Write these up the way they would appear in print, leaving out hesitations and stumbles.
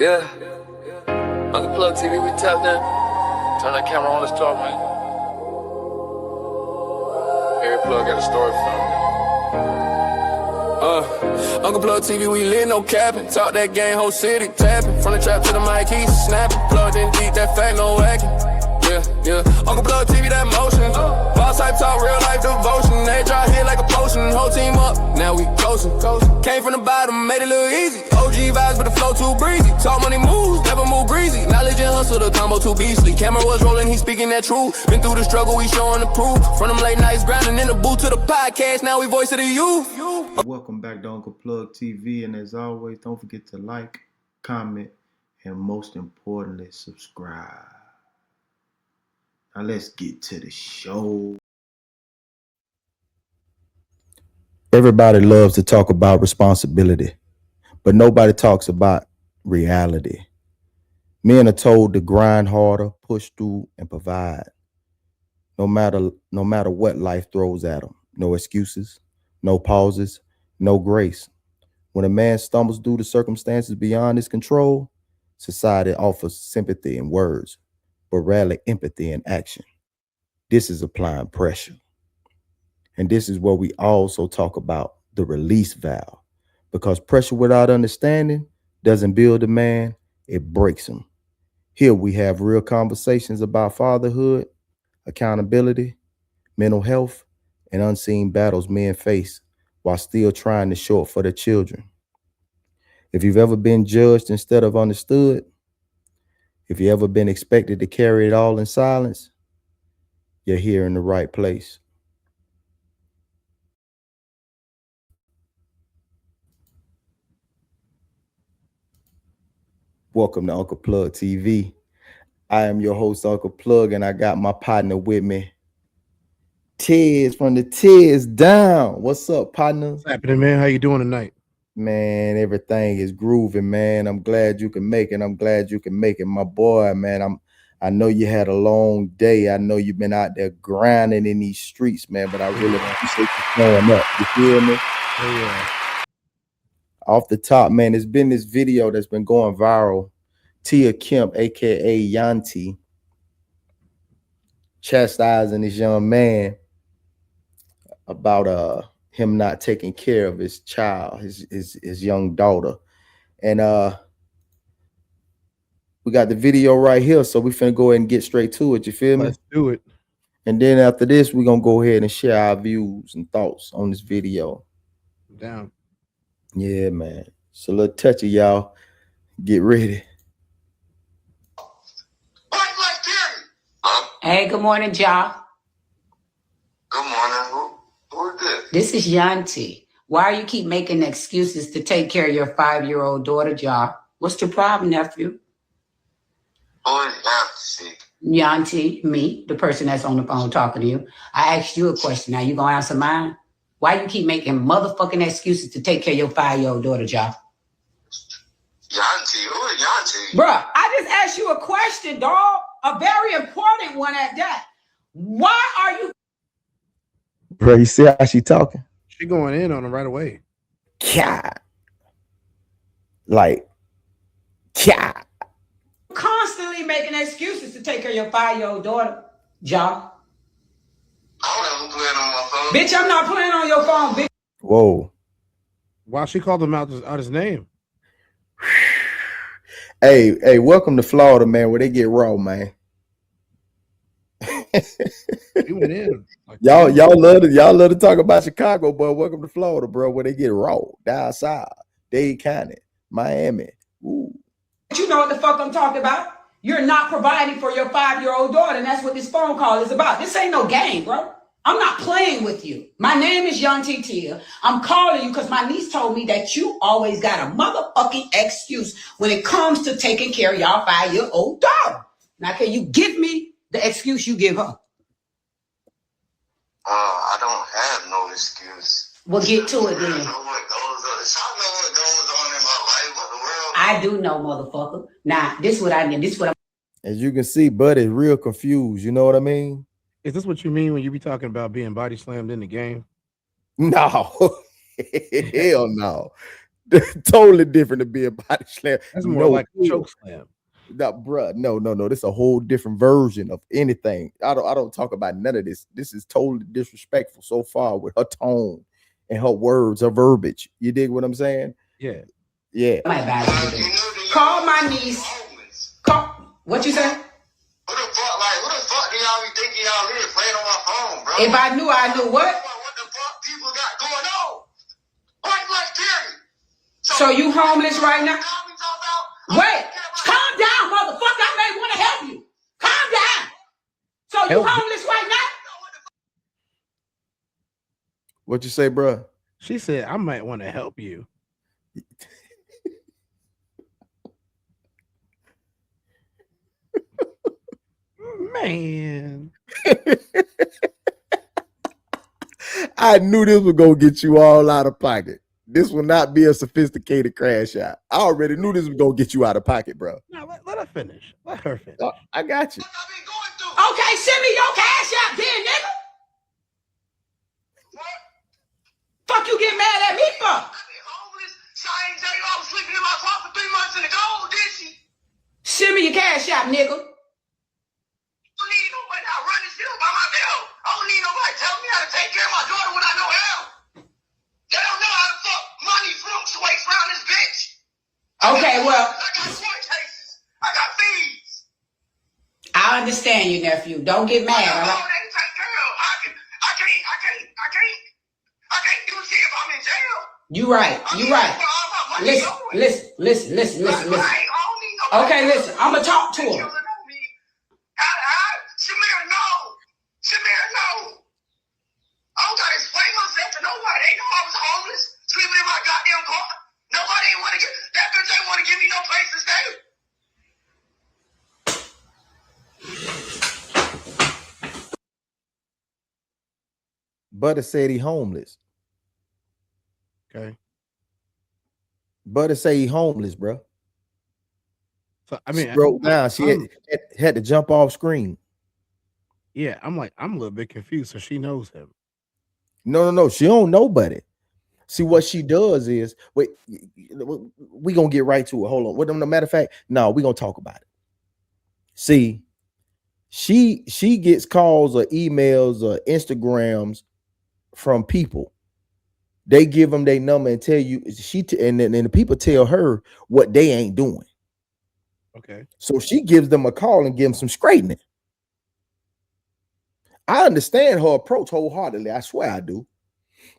Yeah. Unplug TV, we tapped in. Turn that camera on, let's talk, man. Every plug got a story for me. Uncle Plug TV, we lit, no capping. Talk that game, whole city tapping. From the trap to the mic, he's snapping. Plugged in deep, that fact, no hacking. Yeah. Uncle Plug TV, that motion. Boss type talk, real life devotion. They try hit like a potion. Whole team up, now we coasting. Came from the bottom, made it look easy. OG vibes, but the flow too breezy. Talk money moves, never move breezy. Knowledge and hustle, the combo too beastly. Camera was rolling, he speaking that truth. Been through the struggle, we showing the proof. From them late nights grinding in the booth to the podcast, now we voice of the youth. Welcome back to Uncle Plug TV, and as always, don't forget to like, comment, and most importantly, subscribe. Now let's get to the show. Everybody loves to talk about responsibility, but nobody talks about reality. Men are told to grind harder, push through, and provide. No matter what life throws at them. No excuses, no pauses, no grace. When a man stumbles due to circumstances beyond his control, society offers sympathy in words, but rarely empathy in action. This is applying pressure. And this is where we also talk about the release valve, because pressure without understanding doesn't build a man, it breaks him. Here we have real conversations about fatherhood, accountability, mental health, and unseen battles men face while still trying to show up for their children. If you've ever been judged instead of understood, if you've ever been expected to carry it all in silence, you're here in the right place. Welcome to Uncle Plug TV. I am your host, Uncle Plug, and I got my partner with me, Tiz from the Tiz Down. What's up, partner? What's happening, man? How you doing tonight? Man, everything is grooving, man. I'm glad you can make it. My boy, man, I know you had a long day. I know you've been out there grinding in these streets, man, but I really appreciate you showing up. You feel me? Oh, yeah. Off the top, man, there's been this video that's been going viral. Kemp, aka Yanti, chastising this young man about him not taking care of his child, his young daughter. And we got the video right here, so we finna go ahead and get straight to it. You feel me? Let's do it. And then after this, we're gonna go ahead and share our views and thoughts on this video. Down. Yeah, man. So a little touchy, y'all. Get ready. Hey, good morning, y'all. Good morning. Who is this? This is Yanti. Why you keep making excuses to take care of your 5-year-old daughter, y'all? What's the problem, nephew? Who is Yanti? Yanti, me, the person that's on the phone talking to you. I asked you a question. Now you gonna answer mine? Why you keep making motherfucking excuses to take care of your 5-year-old daughter, y'all? Yanti? Who is Yanti? Bruh, I just asked you a question, dog. A very important one at that. Why are you? Bro, you see how she talking? She going in on him right away. God. Like, God. Constantly making excuses to take care of your 5-year-old daughter, y'all? I don't ever playing on my phone. Bitch, I'm not playing on your phone, bitch. Whoa. Why she called him out his name? Hey, welcome to Florida, man, where they get raw, man. He went in. Like, y'all love to talk about Chicago, but welcome to Florida, bro, where they get raw. Down south, Dade County, Miami. Ooh. You know what the fuck I'm talking about? You're not providing for your 5-year-old daughter, and that's what this phone call is about. This ain't no game, bro. I'm not playing with you. My name is Yanti Tia. I'm calling you because my niece told me that you always got a motherfucking excuse when it comes to taking care of y'all 5-year-old daughter. Now, can you give me the excuse you give her? I don't have no excuse. Well, get to it then. I know what goes on in my life. What the world? I do know, motherfucker. Now, this is what I need. This is what I'm. As you can see, Bud is real confused. You know what I mean? is this what you mean when you be talking about being body slammed in the game? No. Hell no. Totally different to be a body slam. That's more like a choke slam. No, bruh, no. This is a whole different version of anything. I don't talk about none of this. This is totally disrespectful so far with her tone and her words, her verbiage. You dig what I'm saying? Yeah. Yeah. Call my niece. Call. What you say? Who the fuck do y'all be thinking y'all is playing on my phone, bro? If I knew what? What the fuck people got going on? Like, period. So you homeless right now? Wait, calm down, motherfucker. I may want to help you. Calm down. So you homeless right now? What you say, bruh? She said, I might want to help you. Man. I knew this was gonna get you all out of pocket. This will not be a sophisticated crash out. I already knew this was gonna get you out of pocket, bro. No, let her finish. Let her finish. I got you. Okay, send me your cash out then, nigga. What? Fuck you get mad at me for? I been homeless. So I ain't tell you I was sleeping in my car for 3 months in the cold, did she? Send me your cash out, nigga. I don't need nobody. I run this shit up by myself. I don't need nobody telling me how to take care of my daughter when I know how. They don't know how to fuck money fluctuates around this bitch. Okay, well, I got court cases. I got fees. I understand you, nephew. Don't get mad. I All right? ain't take care of. I can't do shit if I'm in jail. You right. You right. Listen. Okay, listen. I'ma talk to her. Shamir, no. I don't gotta explain myself to nobody. They know I was homeless, sleeping in my goddamn car. Nobody ain't wanna that bitch ain't wanna give me no place to stay. Butter said he homeless. Okay. Butter say he homeless, bro. So I mean, broke down. She had to jump off screen. Yeah, I'm a little bit confused. So she knows him. No. She don't know nobody. See, what she does is, wait, we gonna get right to it. Hold on. What? No matter of fact, no, we gonna talk about it. See, she gets calls or emails or Instagrams from people. They give them their number and tell you and then the people tell her what they ain't doing. Okay. So she gives them a call and give them some straightening. I understand her approach wholeheartedly. I swear I do.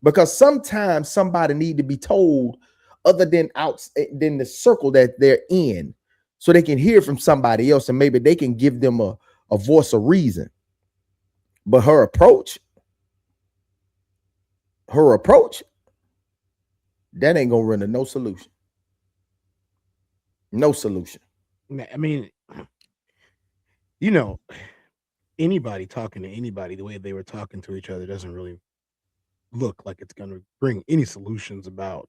Because sometimes somebody need to be told other than the circle that they're in, so they can hear from somebody else and maybe they can give them a voice of reason. But her approach, that ain't gonna run to no solution. No solution. I mean, you know, anybody talking to anybody the way they were talking to each other doesn't really look like it's going to bring any solutions about.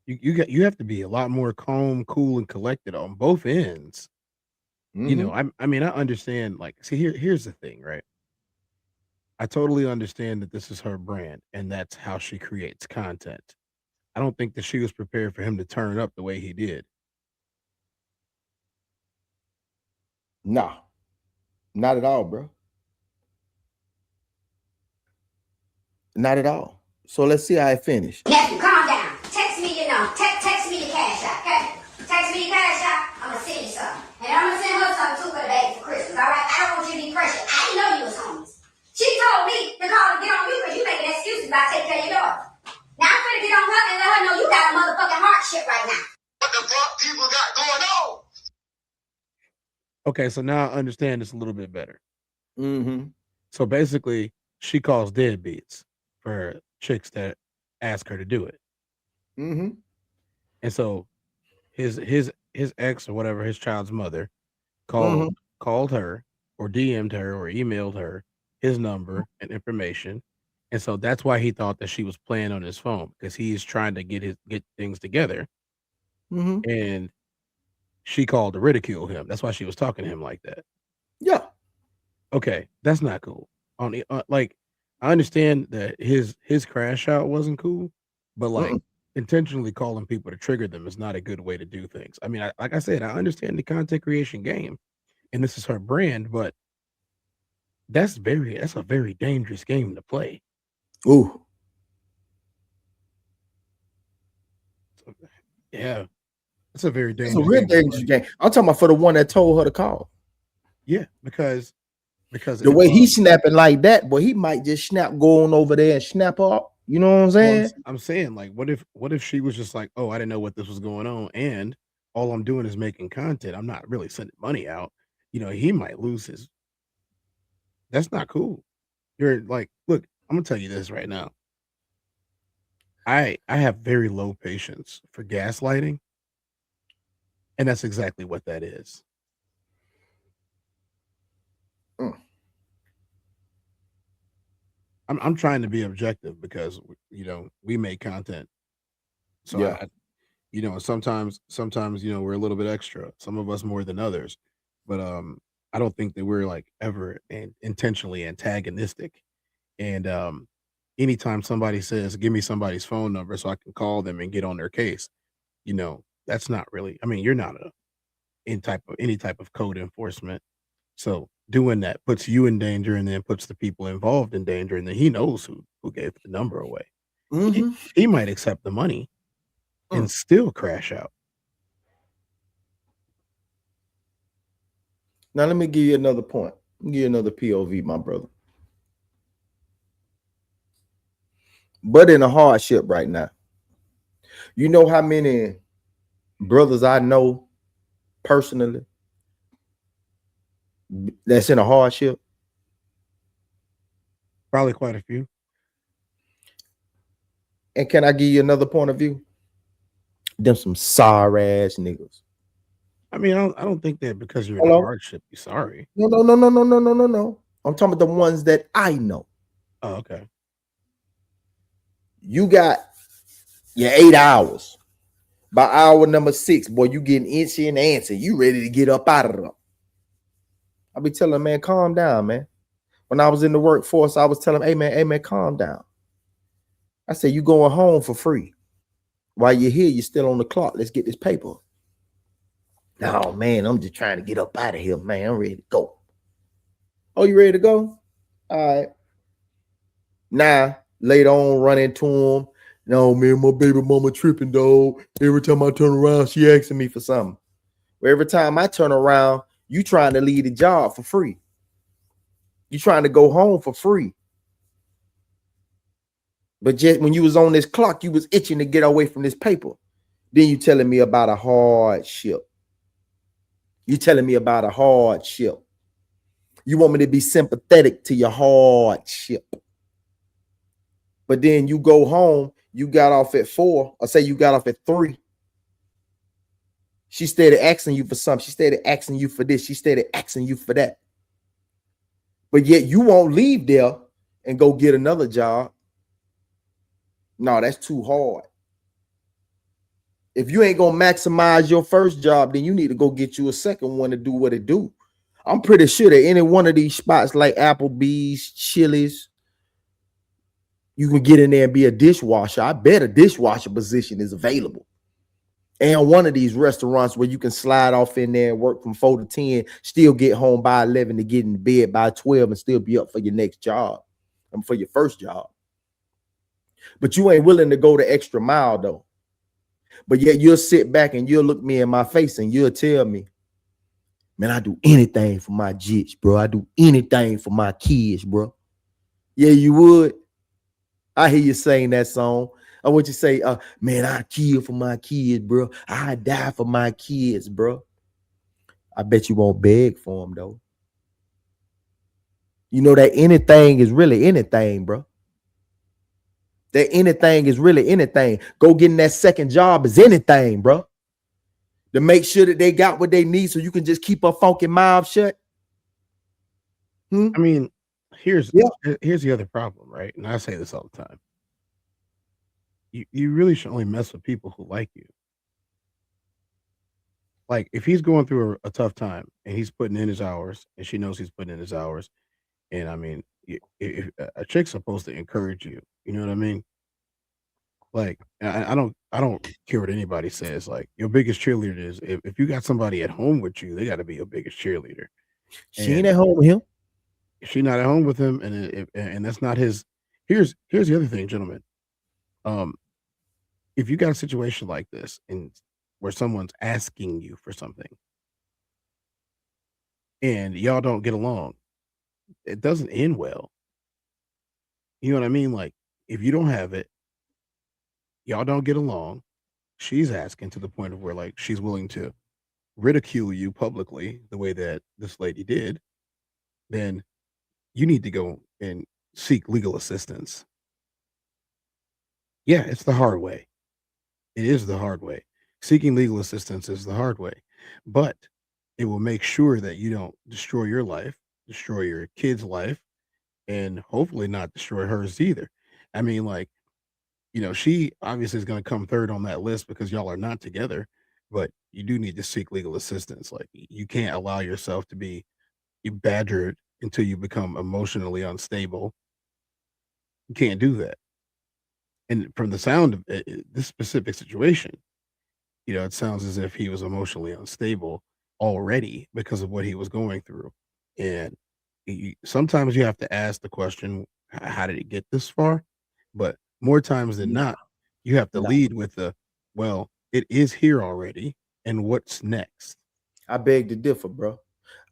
You have to be a lot more calm, cool, and collected on both ends. Mm-hmm. You know, I mean, I understand. Like, see, here's the thing, right? I totally understand that this is her brand and that's how she creates content. I don't think that she was prepared for him to turn up the way he did. Nah, not at all, bro. Not at all. So let's see how it finished. Nephew, calm down. Text me your number. Text me your cash out, okay? Text me your cash out. I'm gonna send you something. And I'm gonna send her something too for the baby for Christmas, all right? I don't want you to be pressured. I didn't know you was homeless. She told me to call and get on you because you making excuses about taking care of your daughter. Now I'm gonna get on her and let her know you got a motherfucking hardship right now. What the fuck people got going on? Okay, so now I understand this a little bit better. Mm-hmm. So basically, she calls deadbeats for chicks that ask her to do it. Mm-hmm. And so his ex or whatever, his child's mother, called her or DM'd her or emailed her his number and information. And so that's why he thought that she was playing on his phone, because he's trying to get things together. Mm-hmm. And she called to ridicule him. That's why she was talking to him like that. Yeah. Okay, that's not cool. Like, I understand that his crash out wasn't cool, but like intentionally calling people to trigger them is not a good way to do things. I mean, like I said, I understand the content creation game, and this is her brand, but that's a very dangerous game to play. Ooh. So, yeah, it's a very It's a dangerous real game to dangerous play. game. I'm talking about for the one that told her to call. Yeah, because The if way he's snapping like that, boy, he might just snap going over there and snap up. You know what I'm well, saying? I'm saying like, what if she was just like, oh, I didn't know what this was going on, and all I'm doing is making content. I'm not really sending money out. He might lose his. That's not cool. You're like, look, I'm gonna tell you this right now. I have very low patience for gaslighting, and that's exactly what that is. Mm. I'm trying to be objective because we make content, so Yeah. sometimes we're a little bit extra. Some of us more than others, but I don't think that we're like ever intentionally antagonistic. And anytime somebody says, "Give me somebody's phone number so I can call them and get on their case," that's not really. I mean, you're not any type of code enforcement. So doing that puts you in danger and then puts the people involved in danger, and then he knows who gave the number away. He, Mm-hmm. he might accept the money and still crash out. Now let me give you another point. Give you another POV, my brother. But in a hardship right now. You know how many brothers I know personally that's in a hardship? Probably quite a few. And can I give you another point of view? Them some sorry ass niggas. I mean, I don't think that because you're in a Hello? hardship, you're sorry. No. I'm talking about the ones that I know. Oh, okay. You got your 8 hours. By hour number 6, boy, you getting itchy and antsy. You ready to get up out of them. I be telling them, man, calm down, man. When I was in the workforce, I was telling them, hey, man, calm down. I said, you going home for free. While you're here, you're still on the clock. Let's get this paper. No, man, I'm just trying to get up out of here, man. I'm ready to go. Oh, you ready to go? All right. Now, later on, run into him. No, man, my baby mama tripping, dog. Every time I turn around, she asking me for something. Well, every time I turn around, you trying to leave the job for free. You trying to go home for free. But just when you was on this clock, you was itching to get away from this paper. Then you telling me about a hardship. You telling me about a hardship. You want me to be sympathetic to your hardship. But then you go home, you got off at 4, or say you got off at 3. She started asking you for something. She started asking you for this. She started asking you for that. But yet you won't leave there and go get another job. No, that's too hard. If you ain't gonna maximize your first job, then you need to go get you a second one to do what it do. I'm pretty sure that any one of these spots like Applebee's, Chili's, you can get in there and be a dishwasher. I bet a dishwasher position is available. And one of these restaurants where you can slide off in there and work from 4 to 10, still get home by 11 to get in bed by 12 and still be up for your next job and for your first job. But you ain't willing to go the extra mile though. But yet you'll sit back and you'll look me in my face and you'll tell me, man, I do anything for my jits, bro. I do anything for my kids, bro. Yeah, you would. I hear you saying that song. I want you to say, man, I kill for my kids, bro. I die for my kids, bro. I bet you won't beg for them, though. You know that anything is really anything, bro. That anything is really anything. Go getting that second job is anything, bro. To make sure that they got what they need so you can just keep a funky mouth shut. I mean, here's Yeah. the other problem, right? And I say this all the time. You really should only mess with people who like you. Like if he's going through a tough time and he's putting in his hours, and she knows he's putting in his hours, and I mean, if a chick's supposed to encourage you, you know what I mean? Like I don't care what anybody says. Like your biggest cheerleader is if you got somebody at home with you, they got to be your biggest cheerleader. She ain't And at home with him. if she's not at home with him, and that's not his. Here's the other thing, gentlemen. Um, if you got a situation like this and where someone's asking you for something and y'all don't get along, it doesn't end well. You know what I mean? Like if you don't have it, y'all don't get along. She's asking to the point of where like she's willing to ridicule you publicly the way that this lady did, then you need to go and seek legal assistance. Yeah, it's the hard way. It is the hard way. Seeking legal assistance is the hard way, but it will make sure that you don't destroy your life, destroy your kid's life, and hopefully not destroy hers either. I mean, like, she obviously is going to come third on that list because y'all are not together, but you do need to seek legal assistance. Like, you can't allow yourself to be badgered until you become emotionally unstable. You can't do that. And from the sound of this specific situation, it sounds as if he was emotionally unstable already because of what he was going through. And sometimes you have to ask the question, How did it get this far?" But more times than not, you have to No. lead with the, well, it is here already. And what's next? I beg to differ, bro.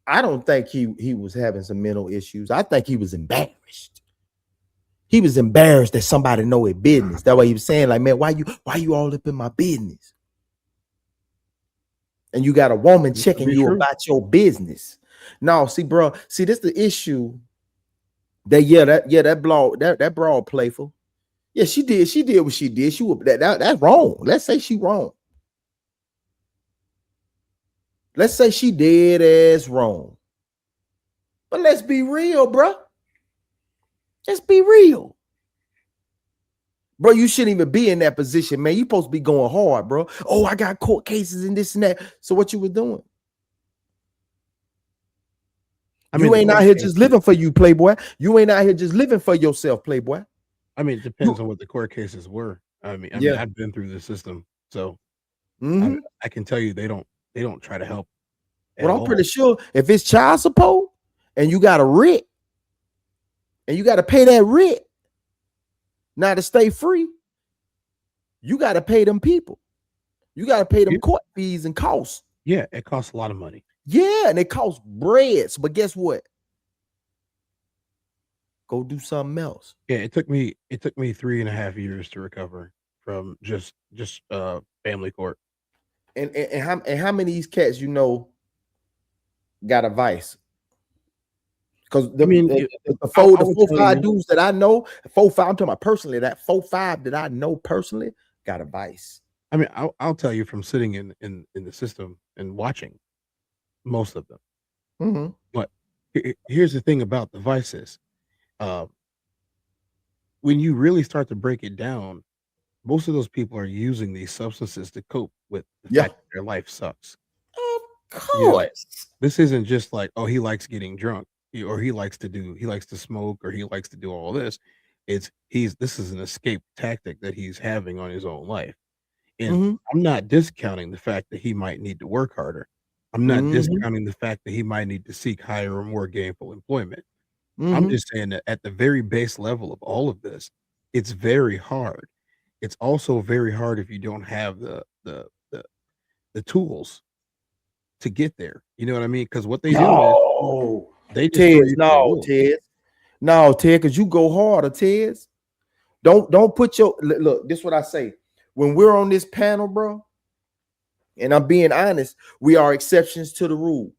I don't think he was having some mental issues. I think he was embarrassed. He was embarrassed that somebody know his business. That's why he was saying, like, man, why you all up in my business? And you got a woman checking you true. about your business. No, see, bro, this the issue. That broad playful. Yeah, she did what she did. That's wrong. Let's say she wrong. Let's say she dead ass wrong. But let's be real, bro. Let's be real. Bro, you shouldn't even be in that position, man. You supposed to be going hard, bro. Oh, I got court cases and this and that. So what you were doing? You ain't out here just living for you, Playboy. You ain't out here just living for yourself, Playboy. I mean, it depends on what the court cases were. I mean, I've been through the system, so I can tell you they don't try to help. Well, I'm pretty sure if it's child support and you got a writ and you got to pay that writ now to stay free, you got to pay them people. You got to pay them court fees and costs. Yeah, it costs a lot of money. Yeah, and it costs breads. But guess what? Go do something else. Yeah, it took me 3.5 years to recover from just family court. And how many of these cats got a vice? Because the 4-5 dudes that I know, 4-5, I'm talking about personally, that 4-5 that I know personally got a vice. I mean, I'll tell you from sitting in the system and watching most of them. Mm-hmm. But here's the thing about the vices. When you really start to break it down, most of those people are using these substances to cope with the fact that their life sucks. Of course. This isn't just like, oh, he likes getting drunk, or he likes to smoke, or he likes to do all this. This is an escape tactic that he's having on his own life. And I'm not discounting the fact that he might need to work harder. I'm not discounting the fact that he might need to seek higher or more gainful employment. I'm just saying that at the very base level of all of this, it's very hard. It's also very hard if you don't have the tools to get there. You know what I mean? Because what they do is they just Ted, because you go harder, Ted. Don't put your look. This is what I say. When we're on this panel, bro, and I'm being honest, we are exceptions to the rule.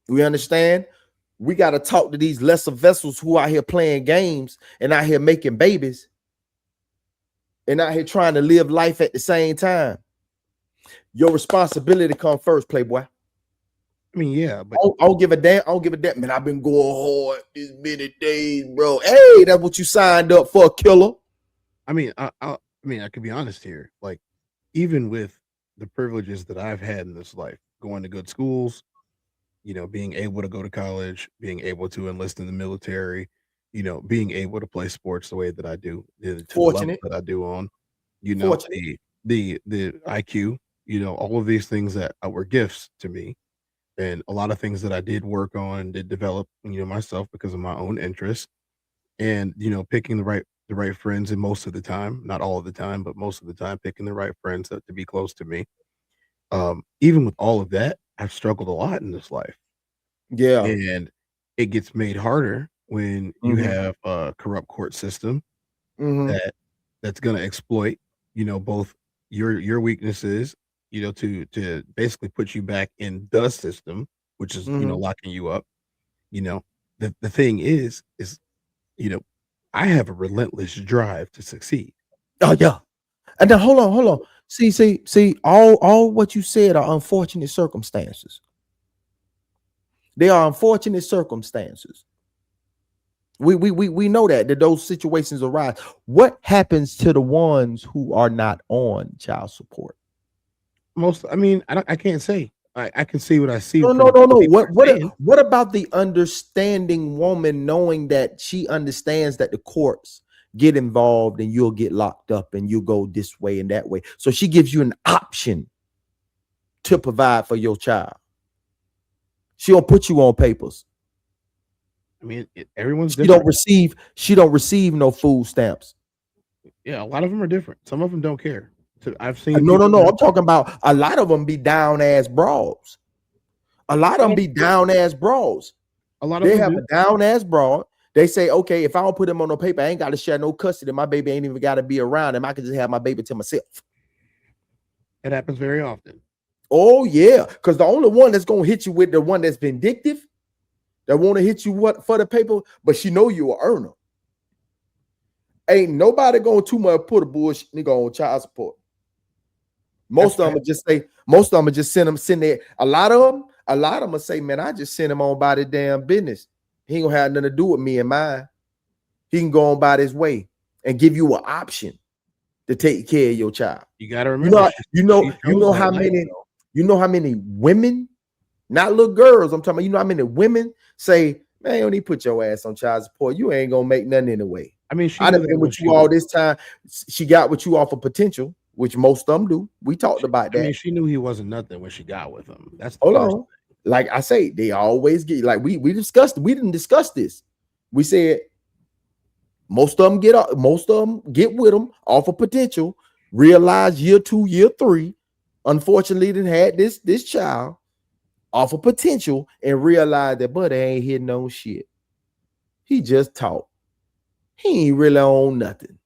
We understand? We got to talk to these lesser vessels who out here playing games and out here making babies and out here trying to live life at the same time. Your responsibility come first, Playboy. I mean, yeah, but I don't give a damn. I don't give a damn. Man, I've been going hard this many days, bro. Hey, that's what you signed up for, killer. I mean, I could be honest here. Like, even with the privileges that I've had in this life, going to good schools, being able to go to college, being able to enlist in the military, being able to play sports the way that I do, to the level Fortunate. that I do on, Fortunate. the IQ, all of these things that were gifts to me, and a lot of things that I did work on, did develop, myself because of my own interests, and picking the right friends, and most of the time, not all of the time, but most of the time, picking the right friends to be close to me. Even with all of that, I've struggled a lot in this life. Yeah. And it gets made harder when you Mm-hmm. have a corrupt court system Mm-hmm. that that's gonna exploit, both your weaknesses, to basically put you back in the system, which is, Mm-hmm. locking you up. You know, the thing is, you know, I have a relentless drive to succeed. Oh yeah. And then hold on. See, all what you said are unfortunate circumstances. They are unfortunate circumstances. We know that those situations arise. What happens to the ones who are not on child support? I mean, I can't say. I can see what I see No, from no, what no, no. people What are saying. what about the understanding woman knowing that she understands that the courts get involved and you'll get locked up and you go this way and that way. So she gives you an option to provide for your child. She don't put you on papers. I mean, everyone's She don't different. receive no food stamps. Yeah, a lot of them are different. Some of them don't care. So I've seen No, no, people no. that I'm talking about a lot of them be down ass broads. A lot of them be down ass broads. a lot of They them have do. a down ass broad. They say, okay, if I don't put him on no paper, I ain't got to share no custody. My baby ain't even got to be around him. I can just have my baby to myself. It happens very often. Oh yeah, because the only one that's gonna hit you with the one that's vindictive, that want to hit you what for the paper, but she know you a earner. Ain't nobody gonna too much put a bullshit nigga on child support. Most of them will just say, most of them will just send there. A lot of them will say, man, I just send him on by the damn business. He ain't gonna have nothing to do with me and mine. He can go on by his way and give you an option to take care of your child. You got to remember, she You chose know that how life, many, though. you know how many women, not little girls, I'm talking about, you know how many women say, man, you don't need to put your ass on child support. You ain't gonna make nothing anyway. I mean, she I knew done that been when with she you all was. this time. She got with you off of potential, which most of them do. We talked about I mean, that. she knew he wasn't nothing when she got with him. That's the Hold first. on. Like I say, they always get like we discussed. We didn't discuss this. We said most of them get with them off of potential. Realize year 2, year 3. Unfortunately, they had this child off of potential and realized that buddy ain't hitting no shit. He just taught. He ain't really on nothing.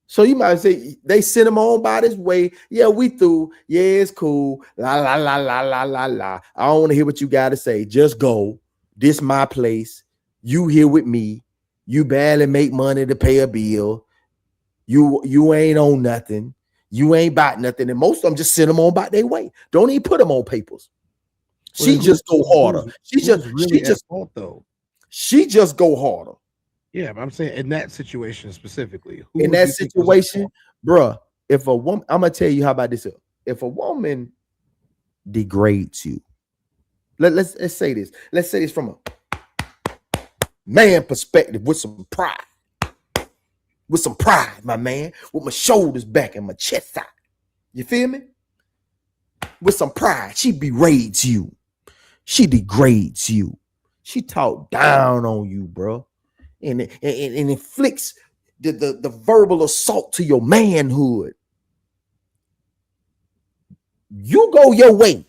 So you might say they sent him on by this way. Yeah, we through. Yeah, it's cool. La la la la la la la. I don't want to hear what you got to say. Just go. This my place. You here with me. You barely make money to pay a bill. You ain't on nothing. You ain't about nothing. And most of them just send them on by their way. Don't even put them on papers. Well, She then just go harder. who's really at fault, though? She just go harder. Yeah, but I'm saying in that situation specifically, who In would that you think was at situation, fault? bruh, if a woman, I'm gonna tell you how about this. If a woman degrades you, let's say this. Let's say this from a man perspective with some pride. With some pride, my man, with my shoulders back and my chest out. You feel me? With some pride, she berates you. She degrades you. She talk down on you, bro. And inflicts the verbal assault to your manhood. You go your way.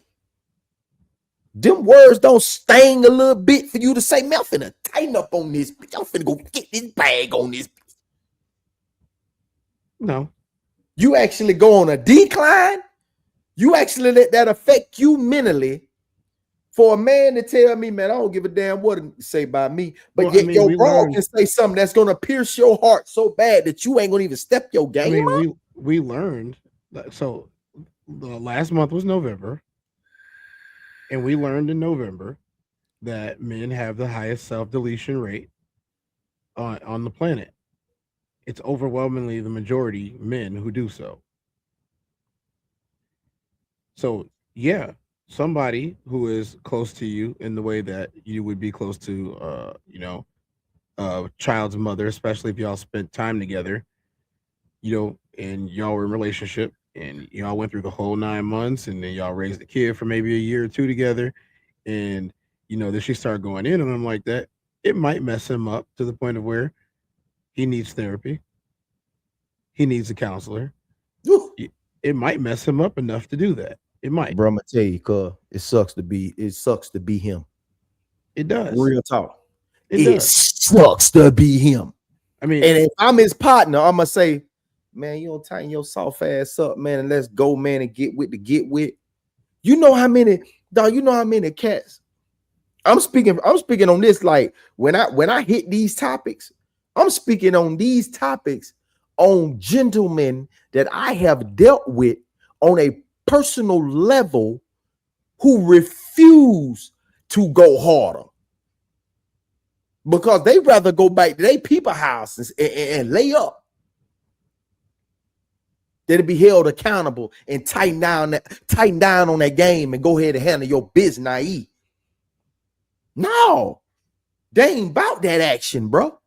Them words don't sting a little bit for you to say, man, I'm finna tighten up on this. I'm finna go get this bag on this. No. You actually go on a decline. You actually let that affect you mentally. For a man to tell me, man, I don't give a damn what to say about me, but Well, I yet mean, your we bro learned. can say something that's gonna pierce your heart so bad that you ain't gonna even step your I game mean, up. we learned that. So the last month was November, and we learned in November that men have the highest self deletion rate on the planet. It's overwhelmingly the majority men who do so. So yeah, somebody who is close to you in the way that you would be close to, child's mother, especially if y'all spent time together, and y'all were in a relationship and y'all went through the whole 9 months and then y'all raised the kid for maybe a year or two together. And, then she started going in on him like that. It might mess him up to the point of where he needs therapy. He needs a counselor. It might mess him up enough to do that. It might. Bro, I'm gonna tell you, cuz it sucks to be him. It does. Real talk. It sucks to be him. I mean, and if I'm his partner, I'm gonna say, man, you don't tighten your soft ass up, man, and let's go, man, and get with. You know how many cats. I'm speaking on this, like when I hit these topics, I'm speaking on these topics on gentlemen that I have dealt with on a personal level who refuse to go harder because they rather go back to their people houses and lay up. They'll be held accountable and tighten down on that game and go ahead and handle your business naive. No, they ain't about that action, bro.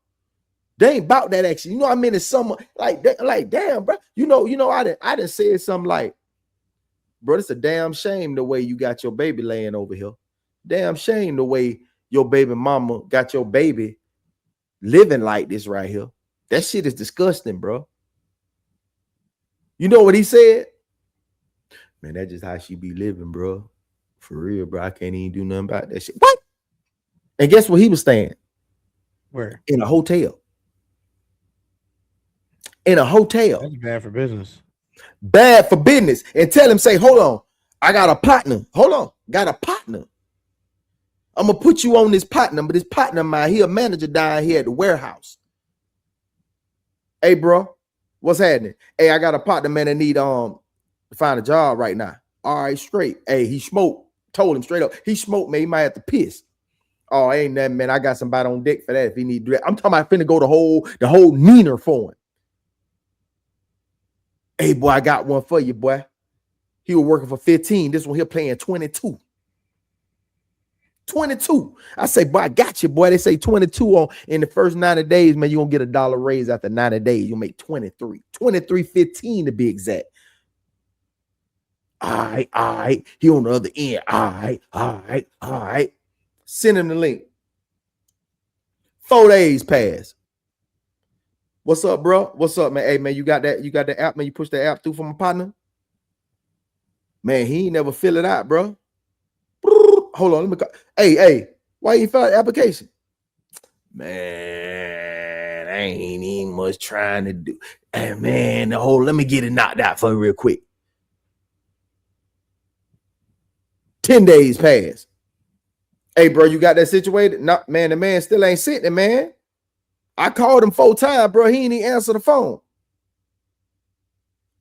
They ain't about that action. You know what I mean? It's someone like damn, bro. I done said something like, bro, it's a damn shame the way you got your baby laying over here. Damn shame the way your baby mama got your baby living like this right here. That shit is disgusting, bro. You know what he said? Man, that's just how she be living, bro. For real, bro. I can't even do nothing about that shit. What? And guess where he was staying? Where? In a hotel. In a hotel. That's bad for business. Bad for business. And tell him, say, hold on. I got a partner. Hold on. Got a partner. I'm going to put you on this partner, but this partner of mine, he a manager down here at the warehouse. Hey, bro, what's happening? Hey, I got a partner, man, that need to find a job right now. All right, straight. Hey, he smoked. Told him straight up. He smoked, man. He might have to piss. Oh, ain't nothing, man. I got somebody on deck for that if he need to do that. I'm talking about finna go the whole Neener for him. Hey, boy, I got one for you, boy. He was working for 15. This one here playing 22. 22. I say, boy, I got you, boy. They say 22 in the first 90 days, man. You're going to get $1 raise after 90 days. You'll make 23. 23.15 to be exact. All right. He on the other end. All right. Send him the link. 4 days pass. What's up, bro? What's up, man? Hey, man, you got the app, man. You push the app through for my partner. Man, he ain't never fill it out, bro. Hold on, let me call. Hey, why you fill out the application? Man, I ain't even much trying to do. Hey, man, let me get it knocked out for you real quick. 10 days pass. Hey, bro, you got that situated? No, man, the man still ain't sitting, man. I called him 4 times, bro. He ain't even answer the phone.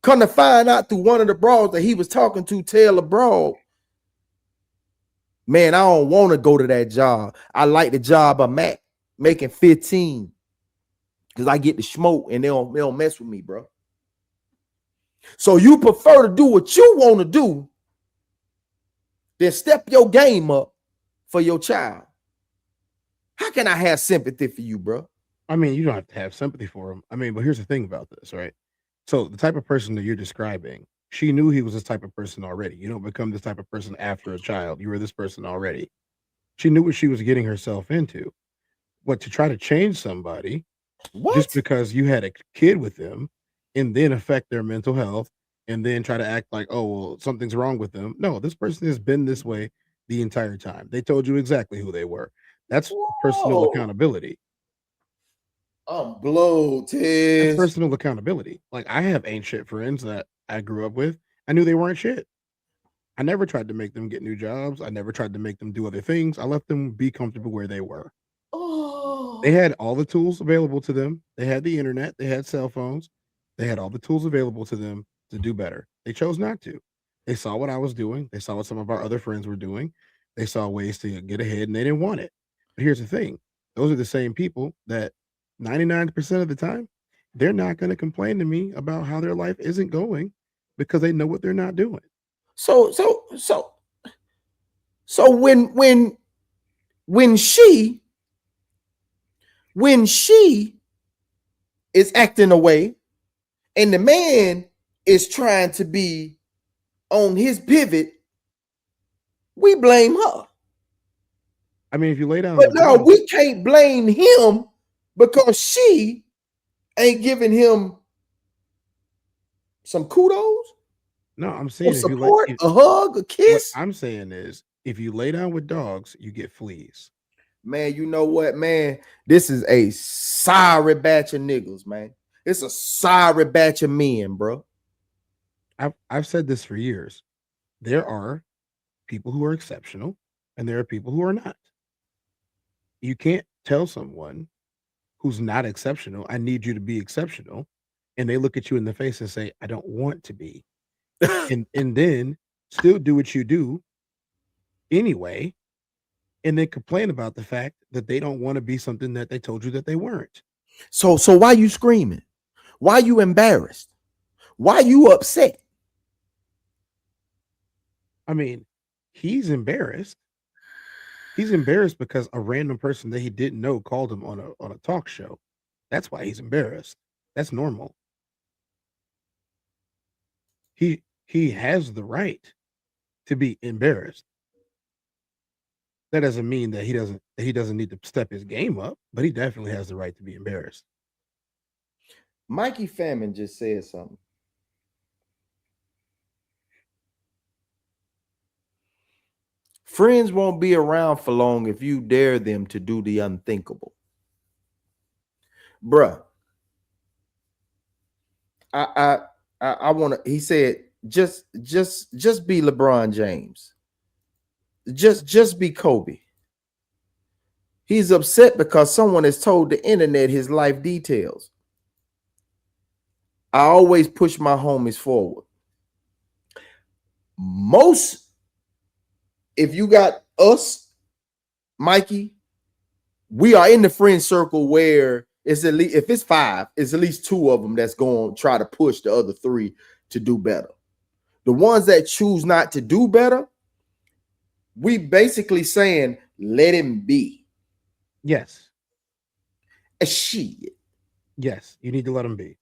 Come to find out through one of the broads that he was talking to, Taylor Broad. Man, I don't want to go to that job. I like the job I'm at, making 15. Because I get to smoke and they don't mess with me, bro. So you prefer to do what you want to do than step your game up for your child. How can I have sympathy for you, bro? I mean, you don't have to have sympathy for him. I mean, but here's the thing about this, right? So the type of person that you're describing, she knew he was this type of person already. You don't become this type of person after a child. You were this person already. She knew what she was getting herself into. But to try to change somebody just because you had a kid with them and then affect their mental health and then try to act like, oh, well, something's wrong with them. No, this person has been this way the entire time. They told you exactly who they were. That's personal accountability. I'm bloated. That's personal accountability. Like, I have ain't shit friends that I grew up with. I knew they weren't shit. I never tried to make them get new jobs. I never tried to make them do other things. I let them be comfortable where they were. They had all the tools available to them. They had the internet. They had cell phones. They had all the tools available to them to do better. They chose not to. They saw what I was doing. They saw what some of our other friends were doing. They saw ways to get ahead and they didn't want it. But here's the thing. Those are the same people that 99% of the time, they're not going to complain to me about how their life isn't going because they know what they're not doing. So when she When she is acting away and the man is trying to be on his pivot, we blame her. I mean, if you lay down, But with no, dogs, we can't blame him because she ain't giving him some kudos no, I'm or saying support, a hug, a what kiss. I'm saying is, if you lay down with dogs, you get fleas. Man, you know what, man? This is a sorry batch of niggas, man. It's a sorry batch of men, bro. I've said this for years. There are people who are exceptional, and there are people who are not. You can't tell someone who's not exceptional, I need you to be exceptional, and they look at you in the face and say, I don't want to be. And then still do what you do anyway, and then complain about the fact that they don't want to be something that they told you that they weren't. So why you screaming? Why you embarrassed? Why you upset? I mean, he's embarrassed. He's embarrassed because a random person that he didn't know called him on a talk show. That's why he's embarrassed. That's normal. He has the right to be embarrassed. That doesn't mean that he doesn't need to step his game up, but he definitely has the right to be embarrassed. Mikey Famine just said something. Friends won't be around for long if you dare them to do the unthinkable. Bruh. I want to, he said, just be LeBron James. Just be Kobe. He's upset because someone has told the internet his life details. I always push my homies forward. If you got us, Mikey, we are in the friend circle where it's at least, if it's 5, it's at least 2 of them that's going to try to push the other 3 to do better. The ones that choose not to do better, we basically saying, let him be. Yes. Shit. Yes, you need to let him be.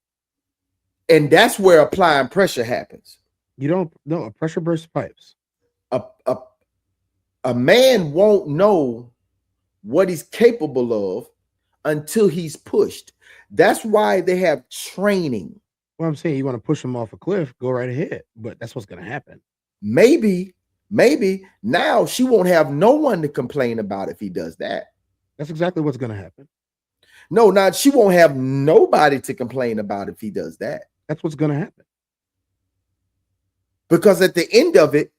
And that's where applying pressure happens. You don't know, a pressure bursts pipes. A man won't know what he's capable of until he's pushed. That's why they have training. Well, I'm saying you want to push him off a cliff, go right ahead, but that's what's going to happen. Maybe now she won't have no one to complain about if he does that. That's exactly what's going to happen. No, not she won't have nobody to complain about if he does that. That's what's going to happen. Because at the end of it,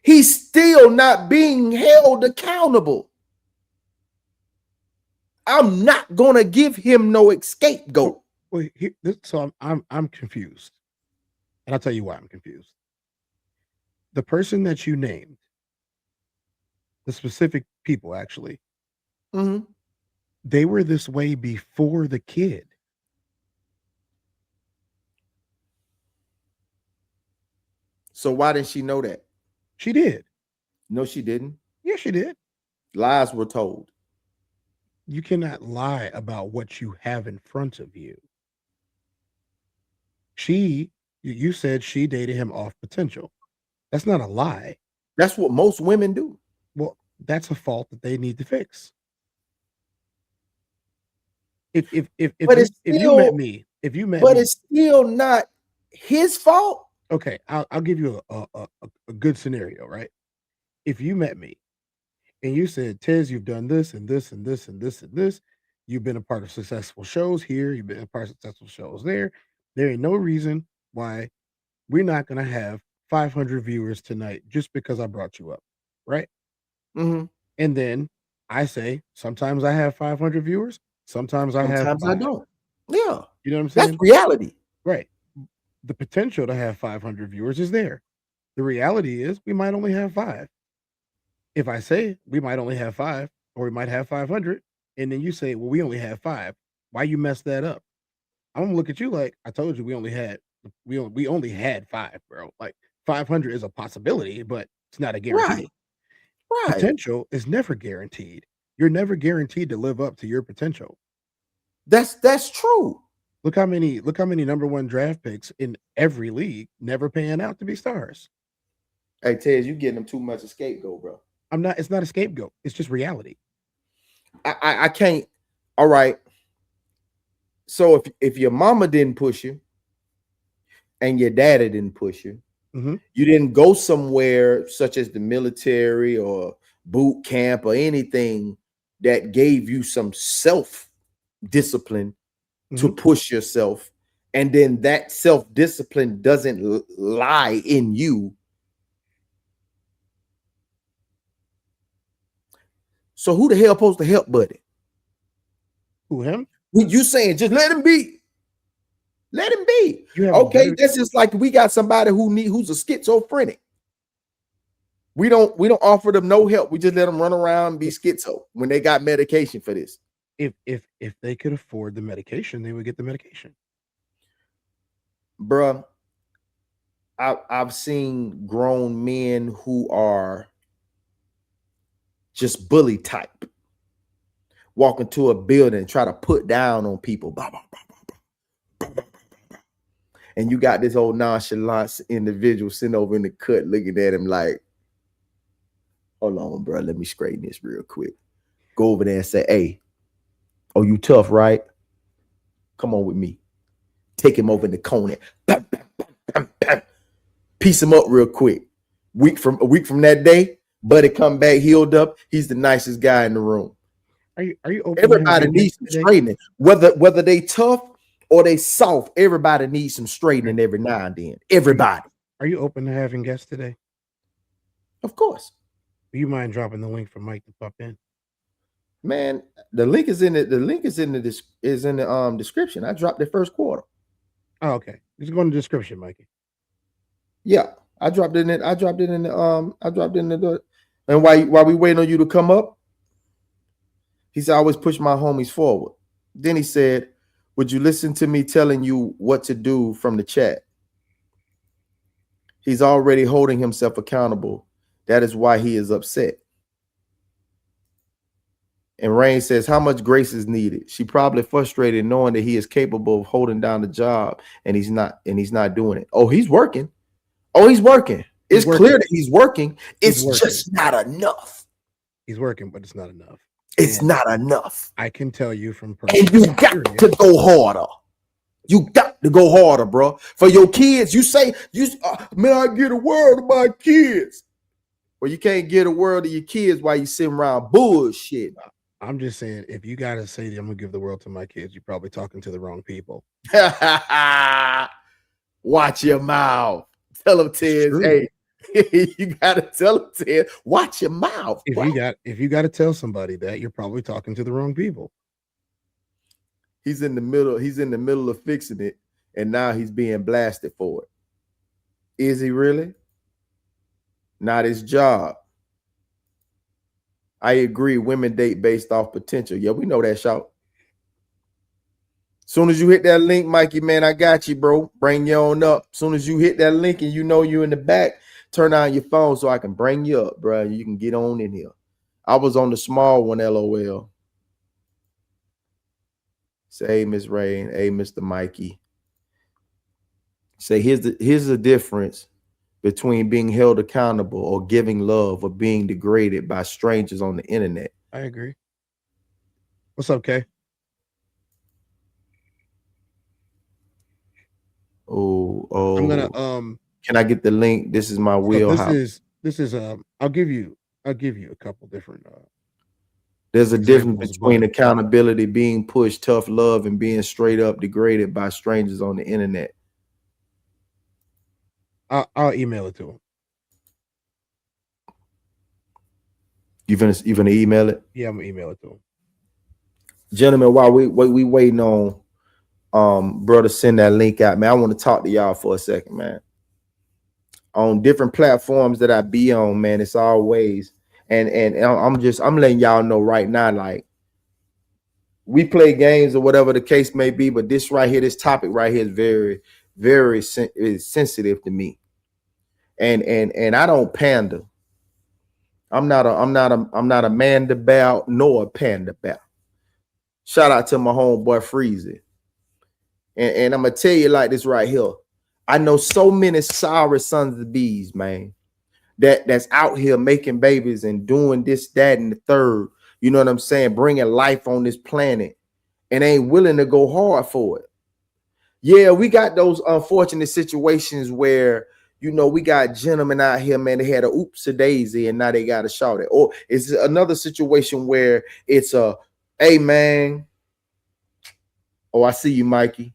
he's still not being held accountable. I'm not going to give him no scapegoat. Well, so I'm confused. And I'll tell you why I'm confused. The person that you named, the specific people actually, they were this way before the kid. So why didn't she know that? She did. No, she didn't. Yeah, she did. Lies were told. You cannot lie about what you have in front of you. You said she dated him off potential. That's not a lie. That's what most women do. Well, that's a fault that they need to fix. If you met me, it's still not his fault. Okay, I'll give you a good scenario, right? If you met me and you said, Tez, you've done this and this and this and this and this, you've been a part of successful shows here, you've been a part of successful shows there. There ain't no reason why we're not gonna have 500 viewers tonight just because I brought you up, right? Mm-hmm. And then I say, sometimes I have 500 viewers, sometimes I don't. Yeah, you know what I'm saying? That's reality, right? The potential to have 500 viewers is there. The reality is we might only have 5. If I say we might only have 5, or we might have 500, and then you say, well, we only have 5, why you mess that up? I'm gonna look at you like, I told you we only had 5, bro. Like 500 is a possibility, but it's not a guarantee. Right. Potential is never guaranteed. You're never guaranteed to live up to your potential. That's true. Look how many number one draft picks in every league never pan out to be stars. Hey, Tez, you getting them too much a scapegoat, bro. It's not a scapegoat. It's just reality. I can't. All right. So if your mama didn't push you and your daddy didn't push you, you didn't go somewhere such as the military or boot camp or anything that gave you some self-discipline to push yourself, and then that self-discipline doesn't lie in you. So who the hell supposed to help buddy? Who, him? You saying just let him be. Let him be. Okay, that's just like we got somebody who's a schizophrenic. We don't offer them no help. We just let them run around and be schizo when they got medication for this. If they could afford the medication, they would get the medication. Bruh, I've seen grown men who are just bully type walk into a building and try to put down on people. Blah, blah, blah, blah, blah. And you got this old nonchalant individual sitting over in the cut looking at him like, hold on, bro, let me straighten this real quick. Go over there and say, hey, oh, you tough, right? Come on with me. Take him over in the corner. Bam, bam, bam, bam. Piece him up real quick. A week from that day, buddy come back healed up. He's the nicest guy in the room. Are you open? Everybody needs some straightening. Whether they tough or they soft, everybody needs some straightening every now and then. Everybody. Are you open to having guests today? Of course. Do you mind dropping the link for Mike to pop in? Man, the link is in it. The link is in the description. I dropped the first quarter. Oh, okay. Just go in the description, Mikey. Yeah, I dropped it in. I dropped it in the. And while we waiting on you to come up, he said, I always push my homies forward. Then he said, would you listen to me telling you what to do from the chat? He's already holding himself accountable. That is why he is upset. And Rain says, how much grace is needed? She probably frustrated knowing that he is capable of holding down the job and he's not doing it. Oh, he's working. Oh, he's working. It's clear that he's working. It's just not enough. He's working, but it's not enough. It's not enough. I can tell you from personal experience. And you got to go harder. You got to go harder, bro. For your kids, you say, may I get a word of my kids? Well, you can't get a word of your kids while you sitting around bullshit. I'm just saying, if you got to say, I'm going to give the world to my kids, you're probably talking to the wrong people. Watch your mouth. Tell them, Ted, hey, you got to tell them, Ted, watch your mouth. If you got to tell somebody that, you're probably talking to the wrong people. He's in the middle of fixing it, and now he's being blasted for it. Is he really? Not his job. I agree. Women date based off potential. Yeah, we know that, shout. Soon as you hit that link, Mikey, man, I got you, bro. Bring you on up. Soon as you hit that link and you know you in the back, turn on your phone so I can bring you up, bro. You can get on in here. I was on the small one, LOL. Say, hey, Miss Rain. Hey, Mr. Mikey. Say, here's the difference between being held accountable or giving love or being degraded by strangers on the internet. I agree. What's up, Kay? Oh, I'm gonna can I get the link? This is my wheelhouse. This is I'll give you a couple different there's a difference between accountability, being pushed, tough love, and being straight up degraded by strangers on the internet. I'll email it to him. You gonna email it? Yeah, I'm gonna email it to him. Gentlemen, while we waiting on brother send that link out, man, I want to talk to y'all for a second, man. On different platforms that I be on, man, it's always and I'm letting y'all know right now, like, we play games or whatever the case may be, but this right here, this topic right here is very, very sensitive to me. And I don't pander. I'm not a Manda Bear nor a Panda Bear. Shout out to my homeboy Freezy. And I'm gonna tell you like this right here. I know so many sorry sons of bees, man, that's out here making babies and doing this, that, and the third. You know what I'm saying? Bringing life on this planet and ain't willing to go hard for it. Yeah, we got those unfortunate situations where, you know, we got gentlemen out here, man, they had a oops a daisy and now they got to shout it. Or it's another situation where it's a, hey, man, oh, I see you, Mikey.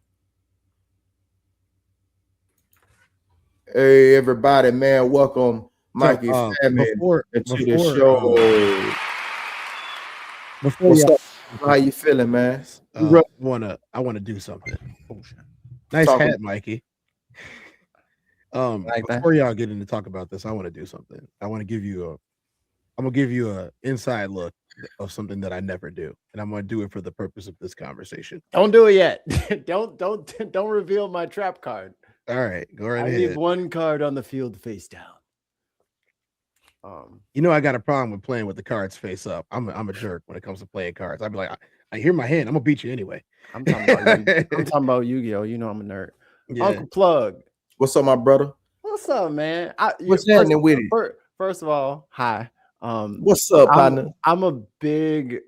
Hey, everybody, man, welcome, Mikey Famine, into the show. What's up? How you feeling, man? I wanna do something. Oh, shit. Nice hat, Mikey. Before y'all get into talk about this, I want to do something. I'm gonna give you a inside look of something that I never do, and I'm gonna do it for the purpose of this conversation. Don't do it yet. don't reveal my trap card. All right, go right ahead. I leave one card on the field face down. You know, I got a problem with playing with the cards face up. I'm a jerk when it comes to playing cards. I'd be like, I hear my hand, I'm gonna beat you anyway. I'm talking about Yu-Gi-Oh. You know I'm a nerd. Yeah. Uncle Plug. What's up, my brother? What's up, man? What's happening with it? First of all, hi. What's up, partner? I'm a big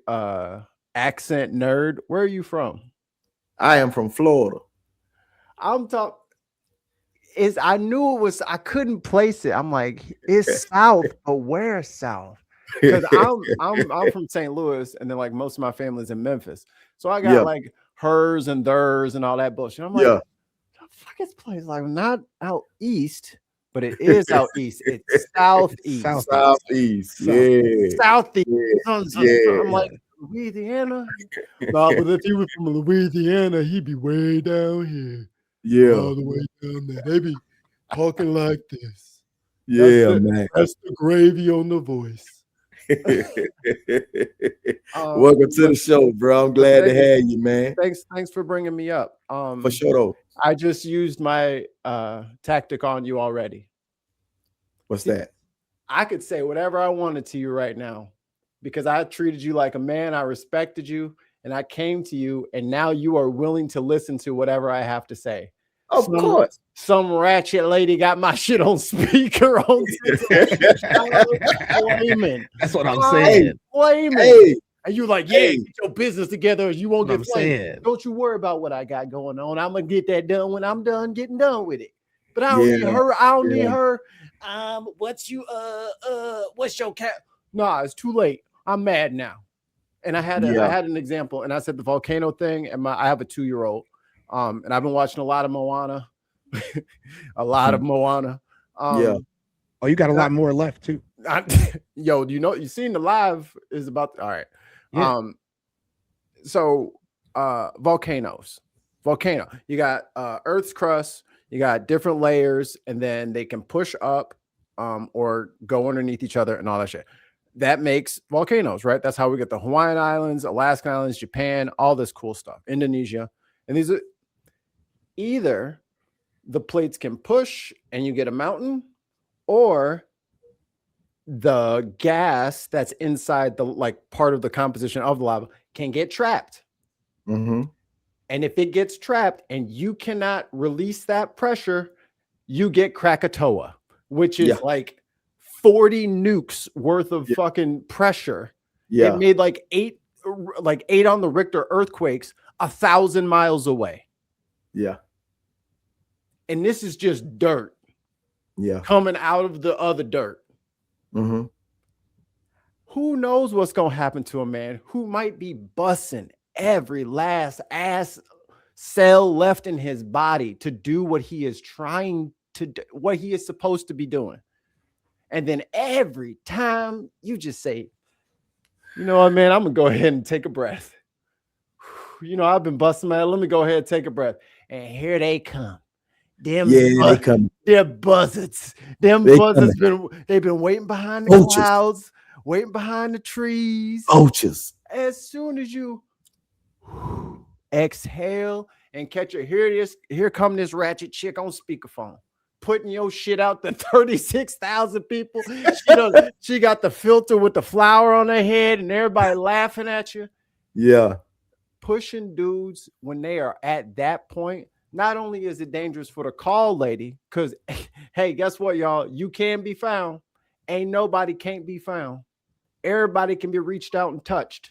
accent nerd. Where are you from? I am from Florida. I knew it was, I couldn't place it. I'm like, it's South, but where South? Because I'm from St. Louis, and then like most of my family's in Memphis. So I got like hers and theirs and all that bullshit. I'm like, the fuck is place? Like not out east, but it is out east. It's southeast. Southeast. Southeast. I'm like, Louisiana? No, but if he was from Louisiana, he'd be way down here. Yeah. All the way down there. They be talking like this. Man. That's the gravy on the voice. Welcome to the show, bro. I'm glad to have you, man. Thanks for bringing me up. For sure, though. I just used my tactic on you already. What's that? I could say whatever I wanted to you right now because I treated you like a man. I respected you. And I came to you, and now you are willing to listen to whatever I have to say. Of course. Some ratchet lady got my shit on speaker on flaming. That's what I'm saying. Flaming. Hey. And you're like, get your business together, or you won't get flamed. Don't you worry about what I got going on. I'm gonna get that done when I'm done getting done with it. But I don't need her. I don't need her. What's your cat? Nah, it's too late. I'm mad now. And I had an example, and I said the volcano thing, and I have a 2-year-old, and I've been watching a lot of Moana, Oh, you got a lot more left too. You seen the live is about all right. Yeah. So volcano. You got Earth's crust, you got different layers, and then they can push up or go underneath each other and all that shit. That makes volcanoes, right? That's how we get the Hawaiian Islands, Alaskan Islands, Japan, all this cool stuff, Indonesia. And these are either the plates can push and you get a mountain, or the gas that's inside the like part of the composition of the lava can get trapped. Mm-hmm. And if it gets trapped and you cannot release that pressure, you get Krakatoa, which is like 40 nukes worth of fucking pressure. It made like eight on the Richter earthquakes 1,000 miles away. Yeah. And this is just dirt. Yeah. Coming out of the other dirt. Mm-hmm. Who knows what's going to happen to a man who might be busting every last ass cell left in his body to do what he is trying to do, what he is supposed to be doing. And then every time you just say, you know what, man, I'm going to go ahead and take a breath. You know, I've been busting my head. Let me go ahead and take a breath. And here they come. They come. They're buzzards. They've been waiting behind the clouds, waiting behind the trees. Vultures. As soon as you exhale and catch here come this ratchet chick on speakerphone. putting your shit out to 36,000 people. She got the filter with the flower on her head and everybody laughing at you. Yeah. Pushing dudes when they are at that point, not only is it dangerous for the call lady, because hey, guess what, y'all? You can be found. Ain't nobody can't be found. Everybody can be reached out and touched.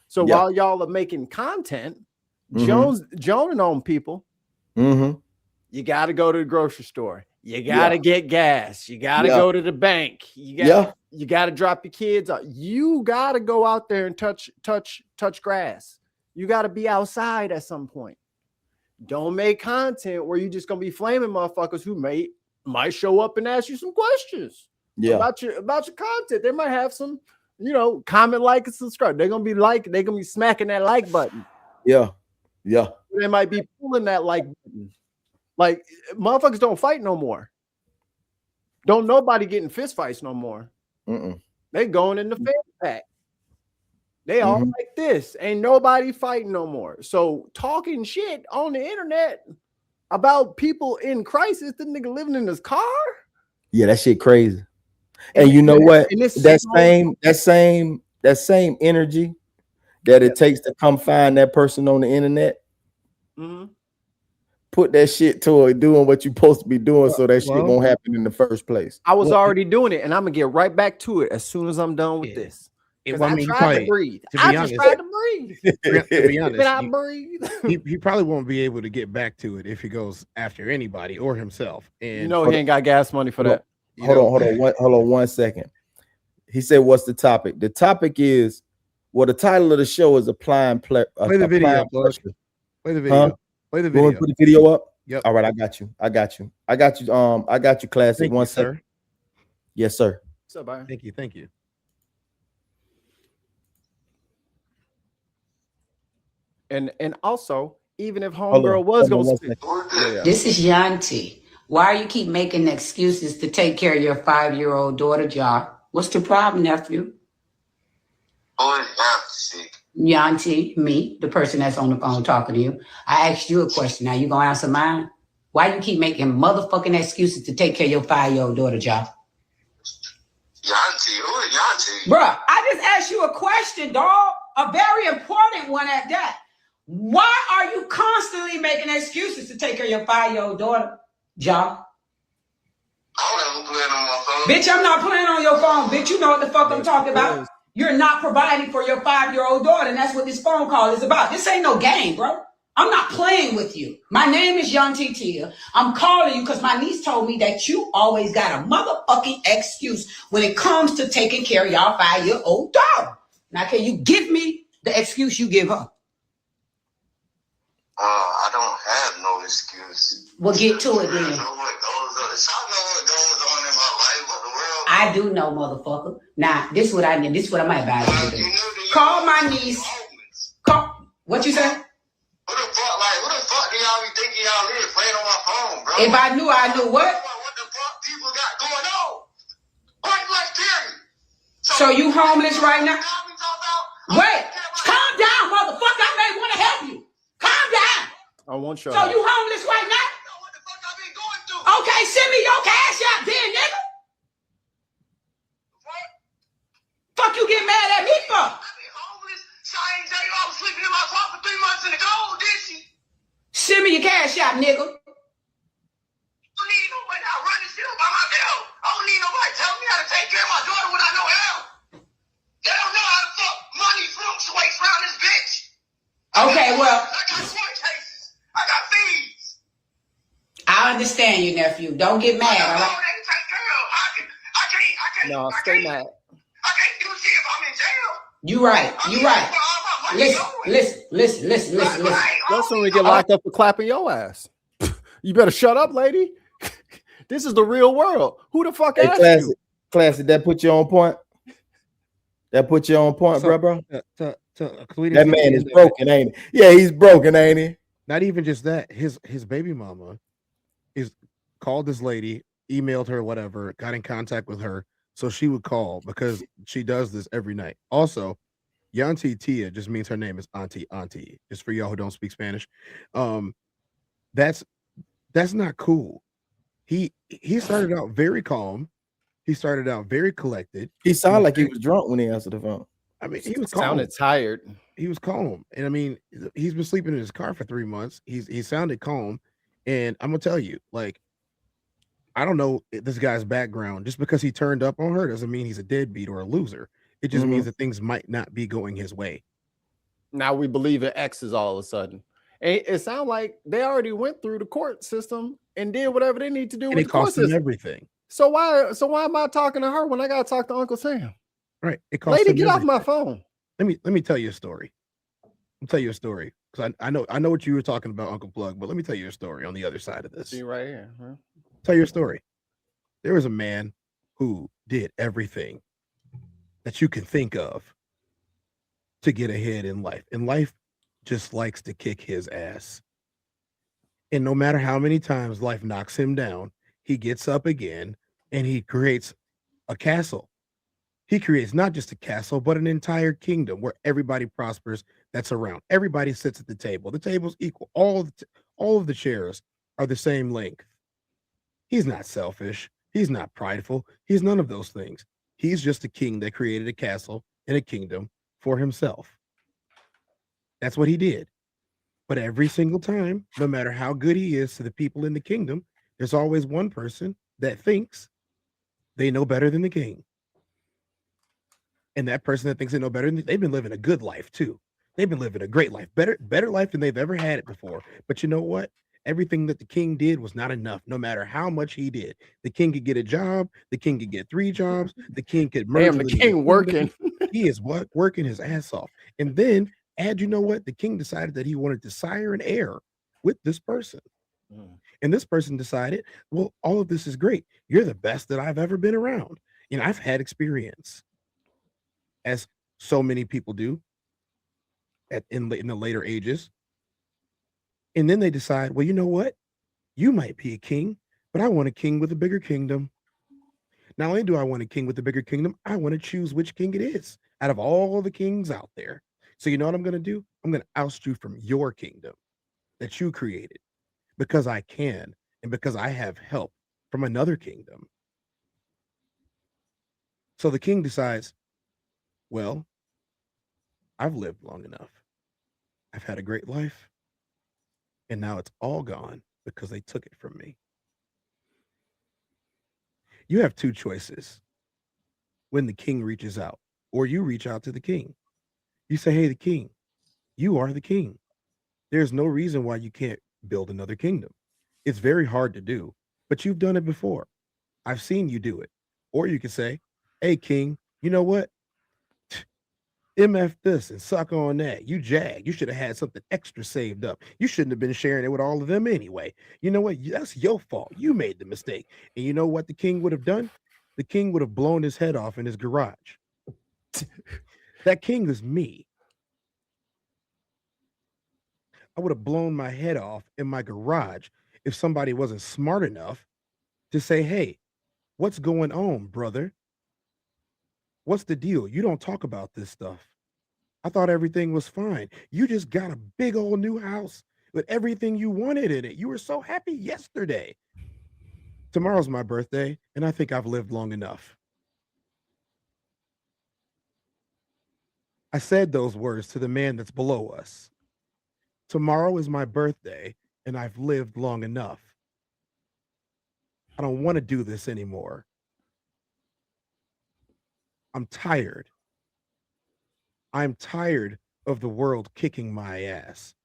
So while y'all are making content, joning on people, you got to go to the grocery store. You got to get gas. You got to go to the bank. You got to drop your kids off. You got to go out there and touch grass. You got to be outside at some point. Don't make content where you just gonna be flaming motherfuckers who might show up and ask you some questions about your content. They might have some, comment, like, and subscribe. They're gonna be smacking that like button. Yeah. They might be pulling that like button. Like, motherfuckers don't fight no more. Don't nobody get in fist fights no more. They going in the fan pack. They all like this. Ain't nobody fighting no more. So talking shit on the internet about people in crisis, the nigga living in his car. Yeah, that shit crazy. And you know what? That same energy that it takes to come find that person on the internet. Put that shit toward doing what you're supposed to be doing, so that shit won't happen in the first place. I was already doing it, and I'm gonna get right back to it as soon as I'm done with this. I tried to breathe. I just tried to breathe. To be honest, I breathe. he probably won't be able to get back to it if he goes after anybody or himself. And he ain't got gas money for that. Hold on 1 second. He said, "What's the topic?" The topic is, the title of the show is applying. Play the video. Play the video. Huh? Play the video. Put the video up. Yep. All right, I got you. Classic. 1 second. Yes, sir. What's up, Byron? Thank you. And also, even if homegirl was gonna speak, this is Yanti. Why you keep making excuses to take care of your 5-year-old daughter, Ja? What's the problem, nephew? Yanti, me, the person that's on the phone talking to you. I asked you a question. Now you gonna answer mine? Why you keep making motherfucking excuses to take care of your 5-year-old daughter, Ja? Yanti, who is Yanti? Bruh, I just asked you a question, dog. A very important one at that. Why are you constantly making excuses to take care of your 5-year-old daughter, Ja? I don't playing on my phone. Bitch, I'm not playing on your phone. Bitch, you know what the fuck I'm talking about. You're not providing for your 5-year-old daughter, and that's what this phone call is about. This ain't no game, bro. I'm not playing with you. My name is Yanti Tia. I'm calling you because my niece told me that you always got a motherfucking excuse when it comes to taking care of y'all 5-year-old daughter. Now, can you give me the excuse you give her? I don't have no excuse. Well, get to it then. I know what goes on in my life, what the world. I do know, motherfucker. Now, this is what I need. This is what I might advise you to do. Call my niece. What you say? Who the fuck do y'all be thinking y'all is playing on my phone, bro? If I knew what? What the fuck people got going on? Point blank period. So you homeless right now? Wait, calm down, motherfucker. I may want to help you. Calm down. I want you. So you homeless right now? What the fuck I've been going through? Okay, send me your cash out then, nigga. What? Fuck you get mad at me for? I've been homeless. Shine J. I was sleeping in my car for 3 months in the cold, did she? Send me your cash out, nigga. I don't need nobody. I run this shit up by myself. I don't need nobody telling me how to take care of my daughter when I know how. They don't know how to fuck money fluctuates around this bitch. Okay, well. I got court cases. I got fees. I understand you, nephew. Don't get mad, all right? I can't. Stay mad. I can't do shit if I'm in jail. You right. Listen. That's when we get locked up for clapping your ass. You better shut up, lady. This is the real world. Who the fuck asked you? Classic, that put you on point? That put you on point, bro? That man is broken, ain't he? Yeah, he's broken, ain't he? Not even just that. His baby mama is called this lady, emailed her, whatever, got in contact with her, so she would call because she does this every night. Also, Yanti Tia just means her name is Auntie. Just for y'all who don't speak Spanish. That's not cool. He started out very calm. He started out very collected. He sounded like he was drunk when he answered the phone. I mean, he was calm. Sounded tired. He was calm, and I mean, he's been sleeping in his car for 3 months. He sounded calm, and I'm gonna tell you, like, I don't know this guy's background. Just because he turned up on her doesn't mean he's a deadbeat or a loser. It just means that things might not be going his way. Now we believe in exes all of a sudden. It sounds like they already went through the court system and did whatever they need to do And with it the court cost him system. everything. So why am I talking to her when I gotta talk to Uncle Sam? Right. It cost Lady, him get off everything. my phone. Let me tell you a story. I'll tell you a story because I know what you were talking about, Uncle Plug, but let me tell you a story on the other side of this. See right here. Huh? Tell you a story. There was a man who did everything that you can think of to get ahead in life. And life just likes to kick his ass. And no matter how many times life knocks him down, he gets up again and he creates a castle. He creates not just a castle, but an entire kingdom where everybody prospers that's around. Everybody sits at the table. The table's equal. All of the chairs are the same length. He's not selfish. He's not prideful. He's none of those things. He's just a king that created a castle and a kingdom for himself. That's what he did. But every single time, no matter how good he is to the people in the kingdom, there's always one person that thinks they know better than the king. And that person that thinks they know better, they've been living a good life too. They've been living a great life, better life than they've ever had it before. But you know what? Everything that the king did was not enough, no matter how much he did. The king could get a job. The king could get 3 jobs. The king could merge. Damn, the king working. He is working his ass off. And then, you know what? The king decided that he wanted to sire an heir with this person. And this person decided, well, all of this is great. You're the best that I've ever been around. And I've had experience, as so many people do in the later ages. And then they decide, well, you know what? You might be a king, but I want a king with a bigger kingdom. Not only do I want a king with a bigger kingdom, I want to choose which king it is out of all the kings out there. So you know what I'm going to do? I'm going to oust you from your kingdom that you created because I can and because I have help from another kingdom. So the king decides, well, I've lived long enough. I've had a great life. And now it's all gone because they took it from me. You have 2 choices when the king reaches out, or you reach out to the king. You say, hey, the king, you are the king. There's no reason why you can't build another kingdom. It's very hard to do, but you've done it before. I've seen you do it. Or you can say, hey, king, you know what? MF this and suck on that. You jag. You should have had something extra saved up. You shouldn't have been sharing it with all of them anyway. You know what? That's your fault. You made the mistake. And you know what the king would have done? The king would have blown his head off in his garage. That king is me. I would have blown my head off in my garage if somebody wasn't smart enough to say, hey, what's going on, brother? What's the deal? You don't talk about this stuff. I thought everything was fine. You just got a big old new house with everything you wanted in it. You were so happy yesterday. Tomorrow's my birthday, and I think I've lived long enough. I said those words to the man that's below us. Tomorrow is my birthday, and I've lived long enough. I don't want to do this anymore. I'm tired. I'm tired of the world kicking my ass.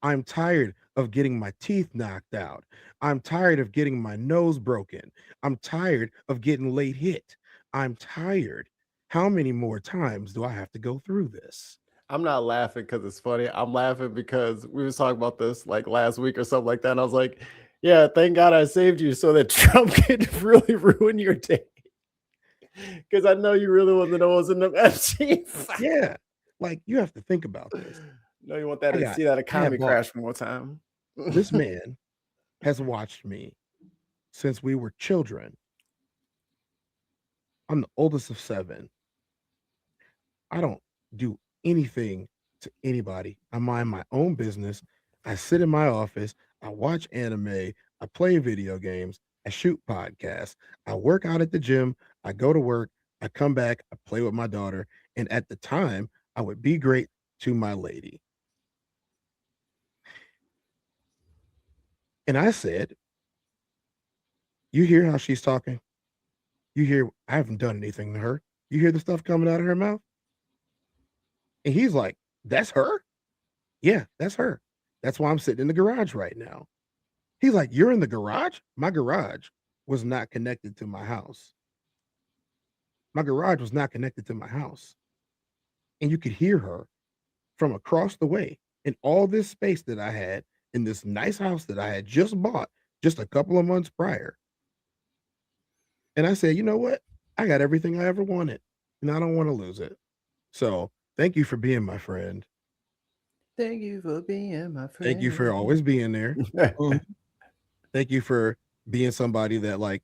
I'm tired of getting my teeth knocked out. I'm tired of getting my nose broken. I'm tired of getting late hit. I'm tired. How many more times do I have to go through this? I'm not laughing because it's funny. I'm laughing because we was talking about this like last week or something like that. And I was like, yeah, thank God I saved you so that Trump could really ruin your day. Because I know you really want to know what's in the Epstein. Yeah. Like, you have to think about this. No, you want that to see that economy crash one more time. This man has watched me since we were children. I'm the oldest of 7. I don't do anything to anybody. I mind my own business. I sit in my office. I watch anime. I play video games. I shoot podcasts. I work out at the gym. I go to work. I come back. I play with my daughter. And at the time, I would be great to my lady. And I said, you hear how she's talking? You hear, I haven't done anything to her. You hear the stuff coming out of her mouth? And he's like, that's her? Yeah, that's her. That's why I'm sitting in the garage right now. He's like, you're in the garage? My garage was not connected to my house. My garage was not connected to my house. And you could hear her from across the way in all this space that I had in this nice house that I had just bought just a couple of months prior. And I said, you know what? I got everything I ever wanted, and I don't want to lose it. So thank you for being my friend. Thank you for being my friend. Thank you for always being there. Thank you for being somebody that, like,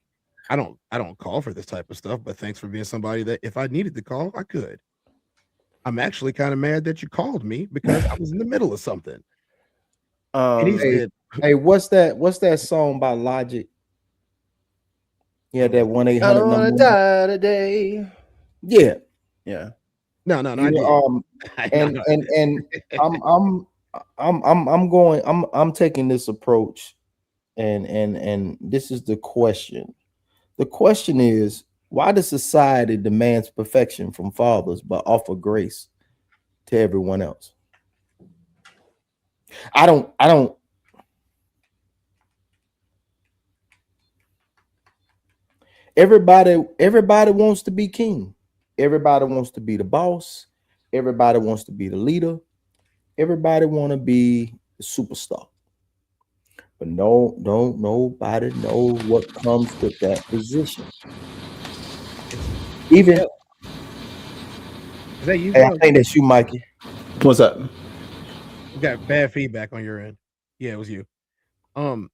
I don't call for this type of stuff, but thanks for being somebody that if I needed to call, I could. I'm actually kind of mad that you called me because I was in the middle of something. And he said, hey, what's that song by Logic? Yeah, that 1-800 I don't want number. to die today. Yeah. No, I did. I'm taking this approach, and this is the question. The question is, why does society demands perfection from fathers but offer grace to everyone else? I don't everybody wants to be king. Everybody wants to be the boss. Everybody wants to be the leader. Everybody want to be the superstar. But nobody knows what comes with that position. Even is that you? hey, I think that's you, Mikey. What's up? You got bad feedback on your end. Yeah, it was you. And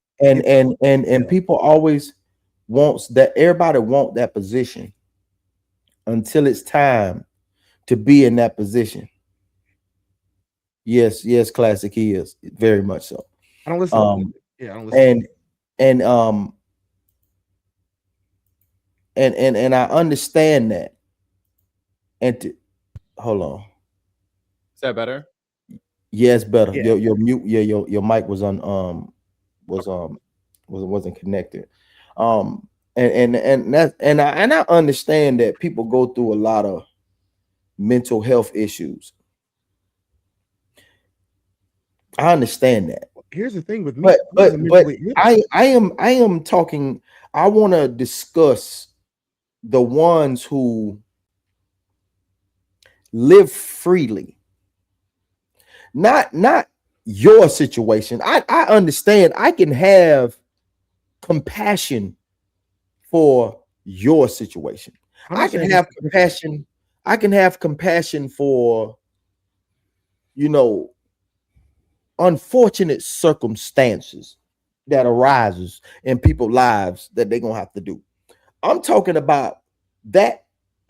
people always wants that. Everybody want that position until it's time to be in that position. Yes, classic. He is very much so. I don't listen. I don't listen. And I understand that. And hold on. Is that better? Yes, better. Yeah. Your mute. Yeah, your mic was wasn't connected. And I understand that people go through a lot of mental health issues. I understand that. Here's the thing with me, but I am talking. I want to discuss the ones who live freely. Not your situation. I understand. I can have compassion for your situation. I can have compassion. I can have compassion for, unfortunate circumstances that arises in people's lives that they're gonna have to do. I'm talking about that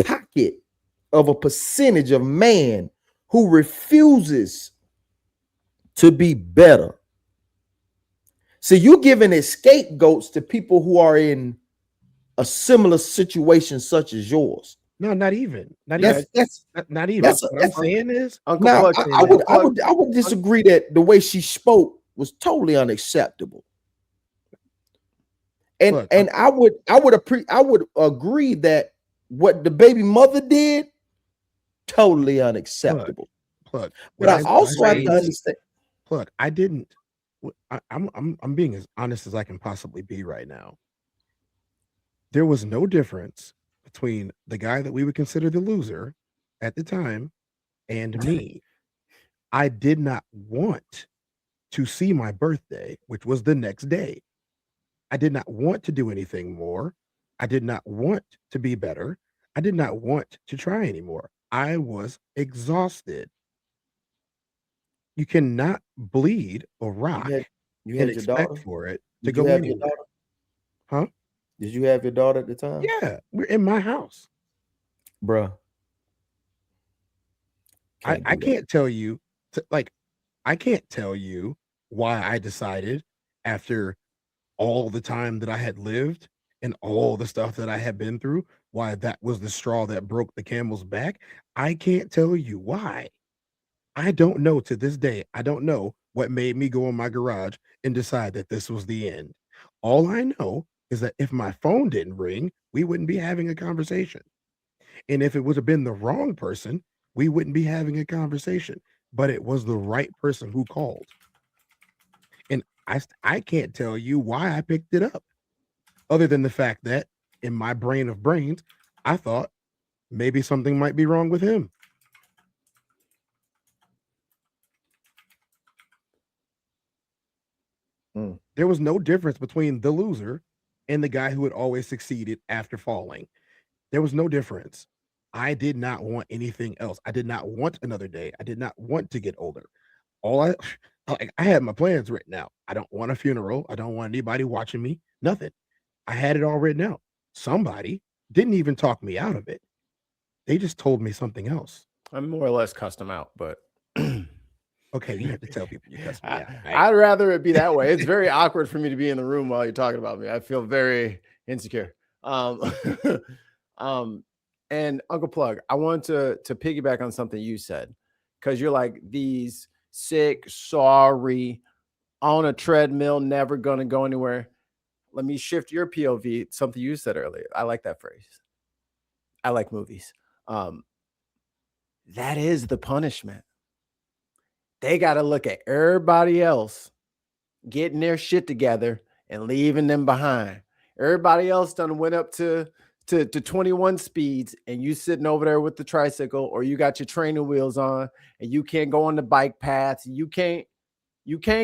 pocket of a percentage of man who refuses to be better. So you're giving scapegoats to people who are in a similar situation such as yours. No, not even. Not even. What I'm saying is, now I would disagree that the way she spoke was totally unacceptable. And I would agree that what the baby mother did, totally unacceptable. But I also have to understand. Look, I didn't. I'm being as honest as I can possibly be right now. There was no difference between the guy that we would consider the loser at the time and me. I did not want to see my birthday, which was the next day. I did not want to do anything more. I did not want to be better. I did not want to try anymore. I was exhausted. You cannot bleed or rock you had and your daughter expect for it to go anywhere. Huh? Did you have your daughter at the time? Yeah, we're in my house, bruh. I can't tell you, I can't tell you why I decided after all the time that I had lived and all the stuff that I had been through, why that was the straw that broke the camel's back. I can't tell you why. I don't know to this day. I don't know what made me go in my garage and decide that this was the end. All I know is that if my phone didn't ring, we wouldn't be having a conversation. And if it would have been the wrong person, we wouldn't be having a conversation. But it was the right person who called. And I can't tell you why I picked it up, other than the fact that in my brain of brains, I thought maybe something might be wrong with him. There was no difference between the loser and the guy who had always succeeded after falling. There was no difference. I did not want anything else. I did not want another day. I did not want to get older. All I had my plans written out. I don't want a funeral. I don't want anybody watching me. Nothing. I had it all written out. Somebody didn't even talk me out of it. They just told me something else. I'm more or less cussed them out, but okay, you have to tell people you cussed me out. Right? I'd rather it be that way. It's very awkward for me to be in the room while you're talking about me. I feel very insecure. And Uncle Plug, I want to piggyback on something you said, because you're like, these sick, sorry, on a treadmill, never gonna go anywhere. Let me shift your POV. Something you said earlier. I like that phrase. I like movies. That is the punishment. They got to look at everybody else getting their shit together and leaving them behind. Everybody else done went up to 21 speeds, and you sitting over there with the tricycle, or you got your training wheels on, and you can't go on the bike paths. You can't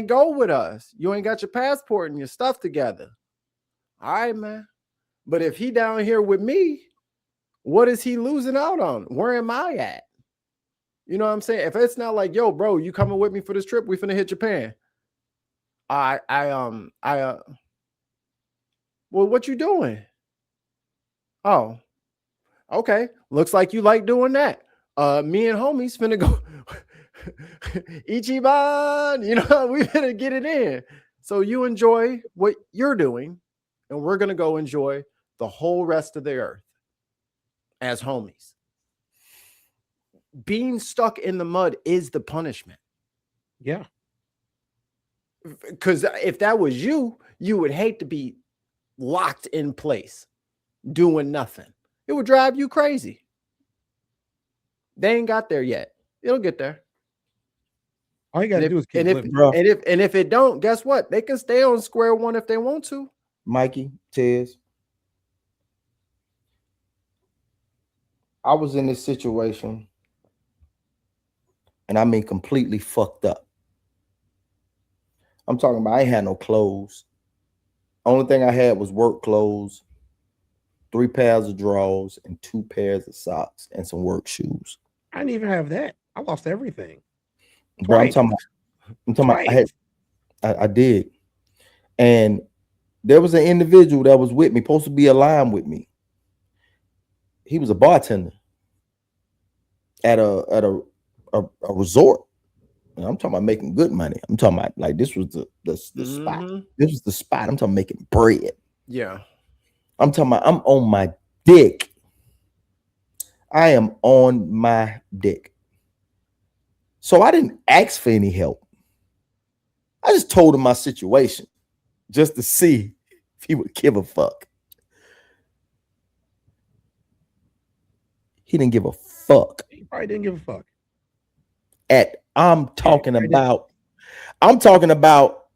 go with us. You ain't got your passport and your stuff together. All right, man. But if he down here with me, what is he losing out on? Where am I at? You know what I'm saying? If it's not like, yo, bro, you coming with me for this trip? We finna hit Japan. Well, what you doing? Oh, okay. Looks like you like doing that. Me and homies finna go Ichiban. You know, we finna get it in. So you enjoy what you're doing, and we're gonna go enjoy the whole rest of the earth as homies. Being stuck in the mud is the punishment. Yeah. Because if that was you, you would hate to be locked in place doing nothing. It would drive you crazy. They ain't got there yet. It'll get there. All you gotta do is keep living. And if it don't, guess what? They can stay on square one if they want to. Mikey, Tez, I was in this situation, and I mean completely fucked up. I'm talking about I ain't had no clothes. Only thing I had was work clothes, 3 pairs of drawers, and 2 pairs of socks, and some work shoes. I didn't even have that. I lost everything. Bro, I'm talking about I did. And there was an individual that was with me, supposed to be aligned with me. He was a bartender at a resort. And I'm talking about making good money. I'm talking about like this was the spot. This was the spot. I'm talking making bread. Yeah. I'm talking about I'm on my dick. I am on my dick. So I didn't ask for any help. I just told him my situation just to see if he would give a fuck. He didn't give a fuck. He probably didn't give a fuck. I'm talking about,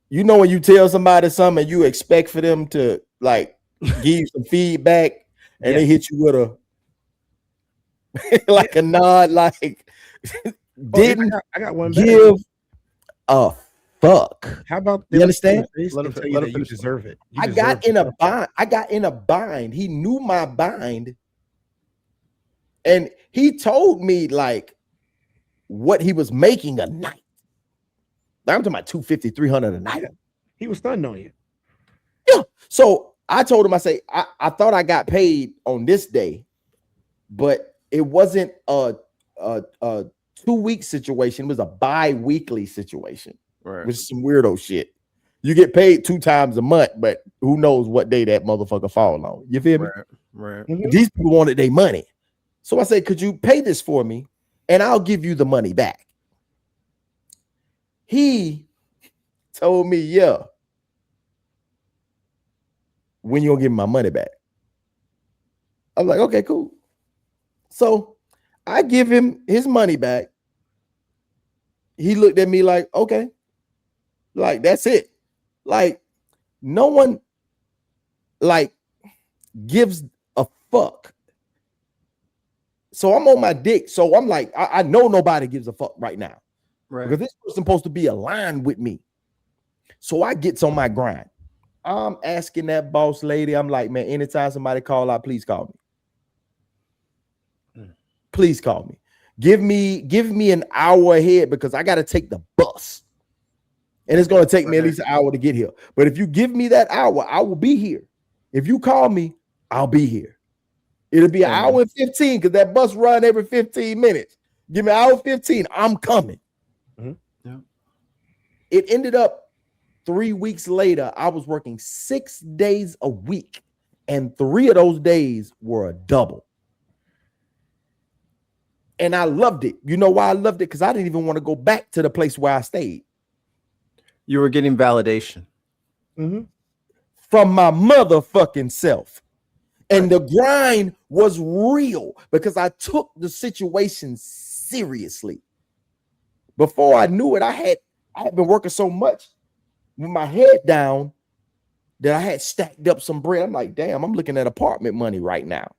you know, when you tell somebody something and you expect for them to like give you some feedback and they hit you with a like a nod, like didn't I got one give a fuck. How about you understand? Let him tell you that you deserve it. I got in a bind. I got in a bind. He knew my bind, and he told me like what he was making a night. I'm talking about $250, $300 a night. He was stunned on you. Yeah. So I told him, I say, I thought I got paid on this day, but it wasn't a 2-week situation. It was a bi-weekly situation. Right. Which is some weirdo shit. You get paid 2 times a month, but who knows what day that motherfucker fall on. You feel me? Right. These people wanted their money. So I said, could you pay this for me? And I'll give you the money back. He told me, yeah. When you gonna give me my money back? I was like, okay, cool. So I give him his money back. He looked at me like, okay, like that's it. Like no one like gives a fuck. So I'm on my dick. So I'm like, I know nobody gives a fuck right now. Right. Because this person's supposed to be aligned with me. So I gets on my grind. I'm asking that boss lady, I'm like, man, anytime somebody call out, please call me. Please call me. Give me an hour ahead because I got to take the bus. And it's going to take me at least an hour to get here. But if you give me that hour, I will be here. If you call me, I'll be here. It'll be an hour and 15 because that bus run every 15 minutes. Give me an hour 15. I'm coming. Yeah. It ended up 3 weeks later, I was working 6 days a week. And 3 of those days were a double. And I loved it. You know why I loved it? Because I didn't even want to go back to the place where I stayed. You were getting validation. From my motherfucking self. And the grind was real because I took the situation seriously. Before I knew it, I had been working so much with my head down that I had stacked up some bread. I'm like, damn, I'm looking at apartment money right now.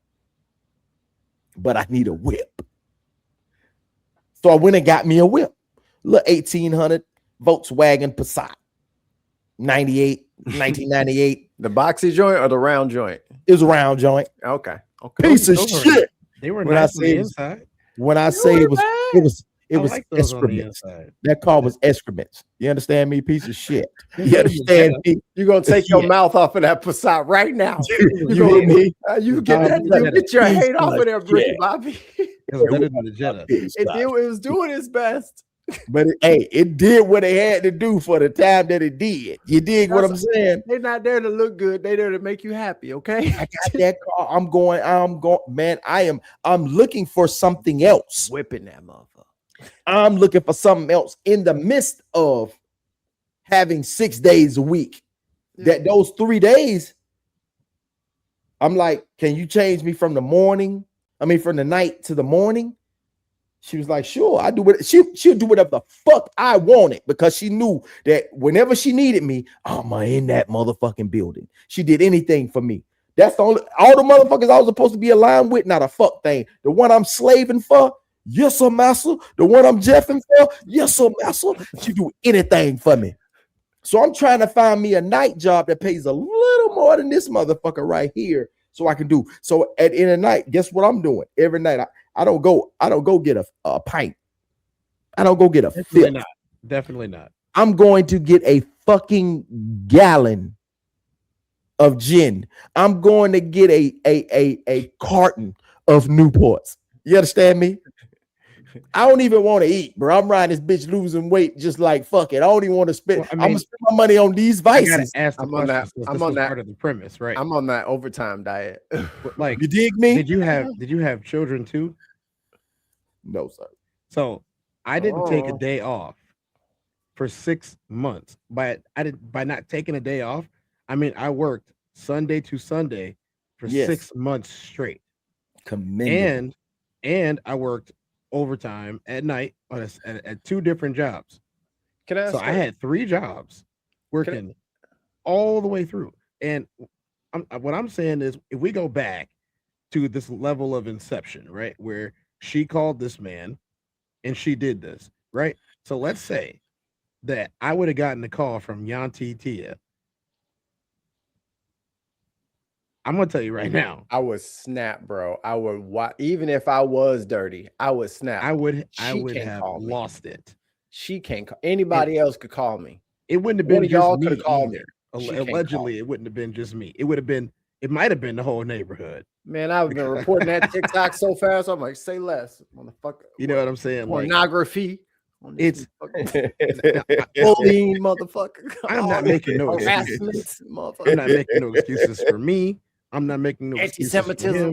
But I need a whip. So I went and got me a whip. Look, 1800 Volkswagen Passat. 1998. The boxy joint or the round joint? It was a round joint. Okay. Piece of shit. They were nice on the inside. When I say it was like excrements. That car was excrements. You understand me? Piece of shit. You understand me? You're gonna take your mouth off of that Passat right now. You hear me? You get your hate off of there, Bricky Bobby. It was doing its best. But it did what it had to do for the time that it did. You dig what I'm saying? They're not there to look good. They're there to make you happy. Okay. I got that car. I'm going, man. I'm looking for something else. Whipping that motherfucker. I'm looking for something else in the midst of having 6 days a week. That those 3 days, I'm like, can you change me from the night to the morning? She was like, sure, I do what she'll do whatever the fuck I wanted because she knew that whenever she needed me, I'm in that motherfucking building. She did anything for me. That's all the motherfuckers I was supposed to be aligned with, not a fuck thing. The one I'm slaving for, yes, sir, master. The one I'm jeffing for, yes, sir, master. She do anything for me. So I'm trying to find me a night job that pays a little more than this motherfucker right here, so I can do. So at the end of the night, guess what I'm doing every night? I don't go get a pint. I don't go get a fifth. Definitely not. I'm going to get a fucking gallon of gin. I'm going to get a carton of Newports. You understand me? I don't even want to eat, bro. I'm riding this bitch losing weight just like fuck it. I don't even want to spend. I'm gonna spend my money on these vices. I'm on that part of the premise, right? I'm on that overtime diet. Like, you dig me? Did you have children too? No, sir. So I didn't take a day off for 6 months. By not taking a day off, I mean I worked Sunday to Sunday for 6 months straight. Commendable. And I worked overtime at night at 2 different jobs. I had 3 jobs working all the way through. And what I'm saying is, if we go back to this level of inception, right, where she called this man and she did this, right? So let's say that I would have gotten a call from Yanti Tia. I'm gonna tell you right now, I would snap, bro. I would even if I was dirty, I would snap. I would have lost it. She can't call anybody else could call me. It wouldn't have been just y'all me could call me. Allegedly, it wouldn't have been just me. It might have been the whole neighborhood. Man, I've been reporting that TikTok so fast. I'm like, say less, motherfucker. You know what I'm saying? Pornography. It's bullying, motherfucker. I'm not making no excuses. Motherfucker. I'm not making no excuses for me. I'm not making no excuses for Anti-Semitism.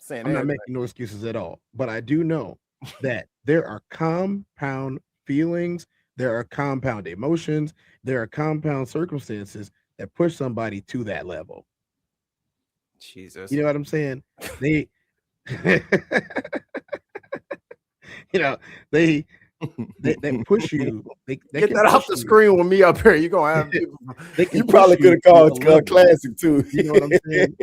him. I'm not making no excuses at all. But I do know that there are compound feelings, there are compound emotions, there are compound circumstances that push somebody to that level. Jesus. You know what I'm saying? They you know, they push you. They Get can that off push the you. screen with me up here. You're gonna have people. They can You push probably could have called to a level. classic too. You know what I'm saying?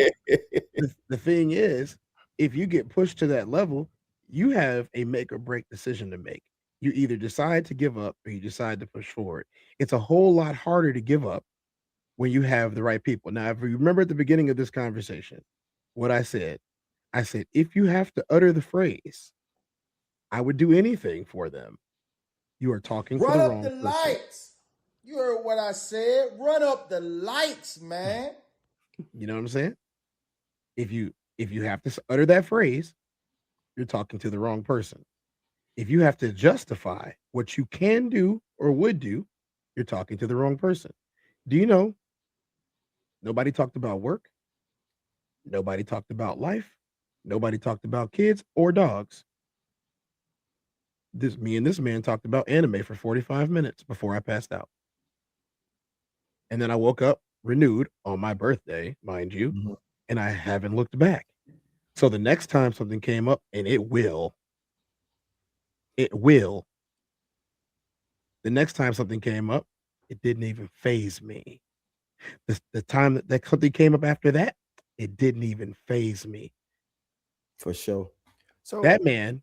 The thing is, if you get pushed to that level, you have a make or break decision to make. You either decide to give up or you decide to push forward. It's a whole lot harder to give up when you have the right people. Now, if you remember at the beginning of this conversation, what I said, if you have to utter the phrase, I would do anything for them, you are talking to Run the up wrong the person. lights. You heard what I said. Run up the lights, man. You know what I'm saying? If you have to utter that phrase, you're talking to the wrong person. If you have to justify what you can do or would do, you're talking to the wrong person. Do you know? Nobody talked about work. Nobody talked about life. Nobody talked about kids or dogs. Me and this man talked about anime for 45 minutes before I passed out. And then I woke up renewed on my birthday, mind you, and I haven't looked back. So the next time something came up, and it will. The next time something came up, it didn't even phase me. The time that something came up after that, it didn't even phase me. For sure. So That man,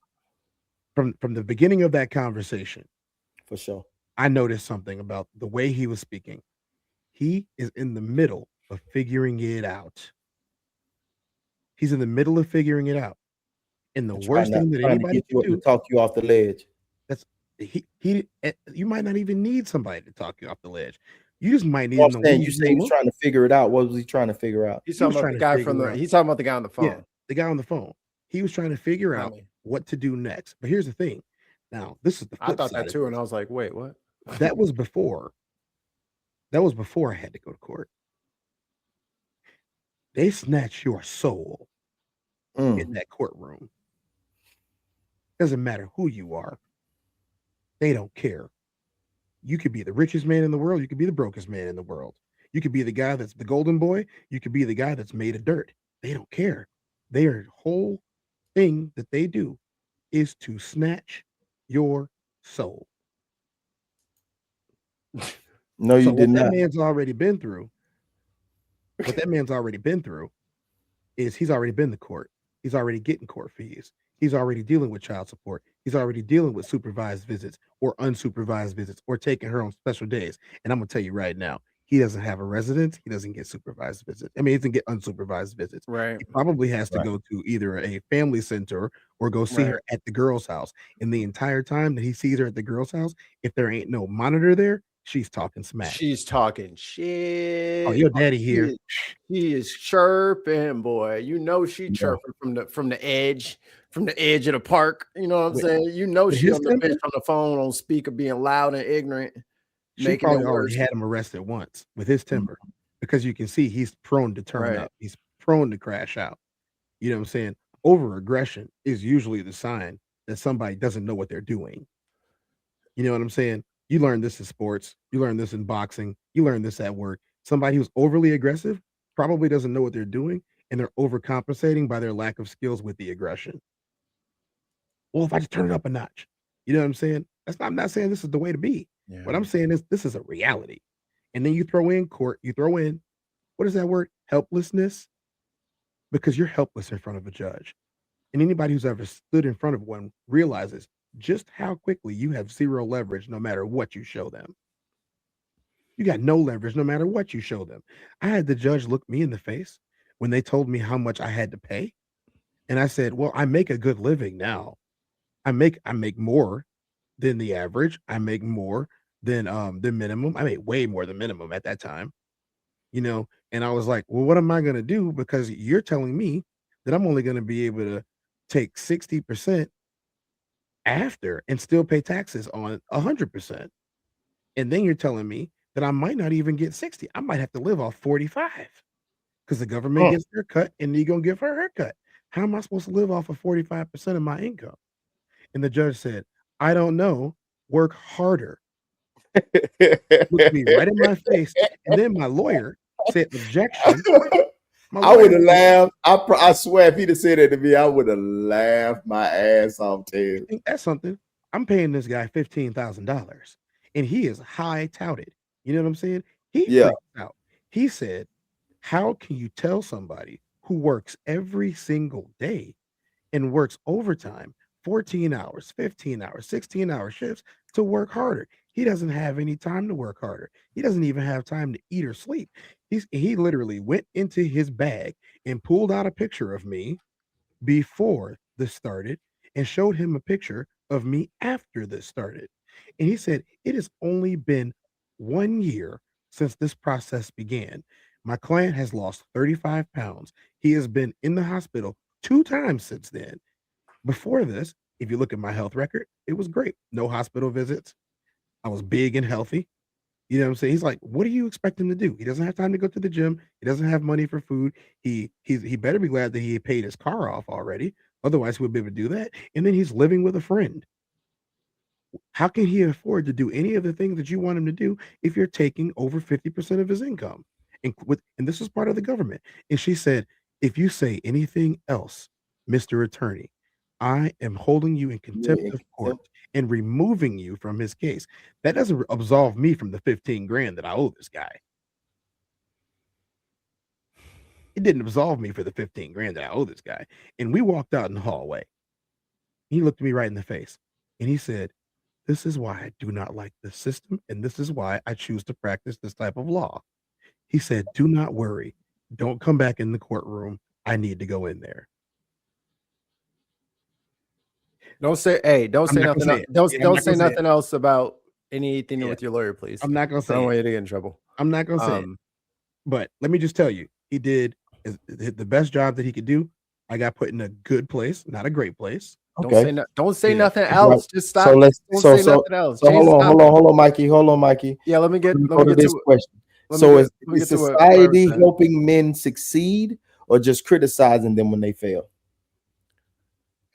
from the beginning of that conversation, For sure. I noticed something about the way he was speaking. He is in the middle of figuring it out. He's in the middle of figuring it out. And the worst thing that trying to anybody get you can to do, talk you off the ledge. that's you might not even need somebody to talk you off the ledge. You just might need Well, him I'm to saying, leave you you say he was alone. trying to figure it out. What was he trying to figure out? he's He was talking about the trying to guy figure out. he's talking about the guy on the phone. Yeah, the guy on the phone. He was trying to figure out what to do next. But here's the thing. Now, this is the flip I thought side that of too, this. and I was like, wait, what? That was before I had to go to court. They snatch your soul in that courtroom. Doesn't matter who you are. They don't care. You could be the richest man in the world. You could be the brokest man in the world. You could be the guy that's the golden boy. You could be the guy that's made of dirt. They don't care. Their whole thing that they do is to snatch your soul. No, you So did what that not. man's already been through, is he's already been to court. He's already getting court fees. He's already dealing with child support. He's already dealing with supervised visits or unsupervised visits or taking her on special days. And I'm gonna tell you right now, he doesn't have a residence. He doesn't get supervised visits. I mean, he doesn't get unsupervised visits. Right. He probably has to Right. go to either a family center or go see her at the girl's house. And the entire time that he sees her at the girl's house, if there ain't no monitor there, she's talking smack. She's talking shit. Oh, your daddy here. He is chirping, boy. You know she chirping from the edge of the park. You know what I'm saying? You know she on the bitch on the phone on speaker being loud and ignorant. She probably already had him arrested once with his temper because you can see he's prone to turn up. He's prone to crash out. You know what I'm saying? Over aggression is usually the sign that somebody doesn't know what they're doing. You know what I'm saying? You learn this in sports. You learn this in boxing. You learn this at work. Somebody who's overly aggressive probably doesn't know what they're doing, and they're overcompensating by their lack of skills with the aggression. Well, if I just turn it up a notch, you know what I'm saying? I'm not saying this is the way to be. Yeah. What I'm saying is this is a reality. And then you throw in court, you throw in, what is that word? Helplessness. Because you're helpless in front of a judge. And anybody who's ever stood in front of one realizes just how quickly you have zero leverage no matter what you show them. You got no leverage no matter what you show them. I had the judge look me in the face when they told me how much I had to pay. And I said, well, I make a good living now. I make more than the average. I make more than minimum. I made way more than minimum at that time. You know, and I was like, well, what am I going to do? Because you're telling me that I'm only going to be able to take 60% after and still pay taxes on 100%. And then you're telling me that I might not even get 60. I might have to live off 45 because the government gets their cut and you're going to give her her cut. How am I supposed to live off of 45% of my income? And the judge said, I don't know. Work harder. Looked me right in my face. And then my lawyer said, objection. I would have laughed. I swear, if he'd have said that to me, I would have laughed my ass off, Ted. I think that's something. I'm paying this guy $15,000 and he is high touted. You know what I'm saying? He freaked out. He said, how can you tell somebody who works every single day and works overtime, 14 hours, 15 hours, 16-hour shifts to work harder? He doesn't have any time to work harder. He doesn't even have time to eat or sleep. He literally went into his bag and pulled out a picture of me before this started and showed him a picture of me after this started. And he said, it has only been 1 year since this process began. My client has lost 35 pounds. He has been in the hospital 2 times since then. Before this, if you look at my health record, it was great. No hospital visits. I was big and healthy. You know what I'm saying? He's like, what do you expect him to do? He doesn't have time to go to the gym. He doesn't have money for food. He better be glad that he paid his car off already. Otherwise, he would be able to do that. And then he's living with a friend. How can he afford to do any of the things that you want him to do if you're taking over 50% of his income? And this is part of the government. And she said, if you say anything else, Mr. Attorney, I am holding you in contempt of court and removing you from his case. That doesn't absolve me from the 15 grand that I owe this guy. It didn't absolve me for the 15 grand that I owe this guy. And we walked out in the hallway. He looked me right in the face and he said, this is why I do not like this system. And this is why I choose to practice this type of law. He said, do not worry. Don't come back in the courtroom. I need to go in there. Don't say nothing. Don't say nothing else about anything with your lawyer, please. I'm not gonna say. I don't want you to get in trouble. I'm not gonna say it. But let me just tell you, he did the best job that he could do. I got put in a good place, not a great place. Okay. Don't say nothing else. Just stop. So Don't say nothing else. So hold on, Mikey. Yeah, let me get to this question. So is society helping men succeed or just criticizing them when they fail?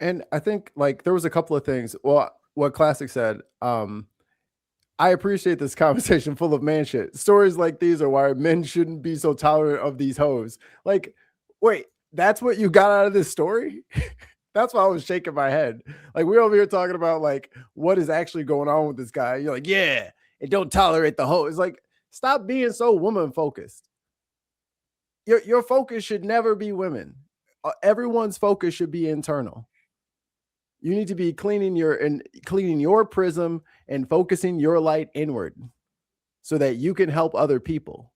And I think like there was a couple of things. Well, what Classic said, I appreciate this conversation full of man shit. Stories like these are why men shouldn't be so tolerant of these hoes. Like, wait, that's what you got out of this story? That's why I was shaking my head. Like, we're over here talking about like what is actually going on with this guy. You're like, yeah, and don't tolerate the hoe. It's like, stop being so woman focused. Your focus should never be women. Everyone's focus should be internal. You need to be cleaning your prism and focusing your light inward so that you can help other people.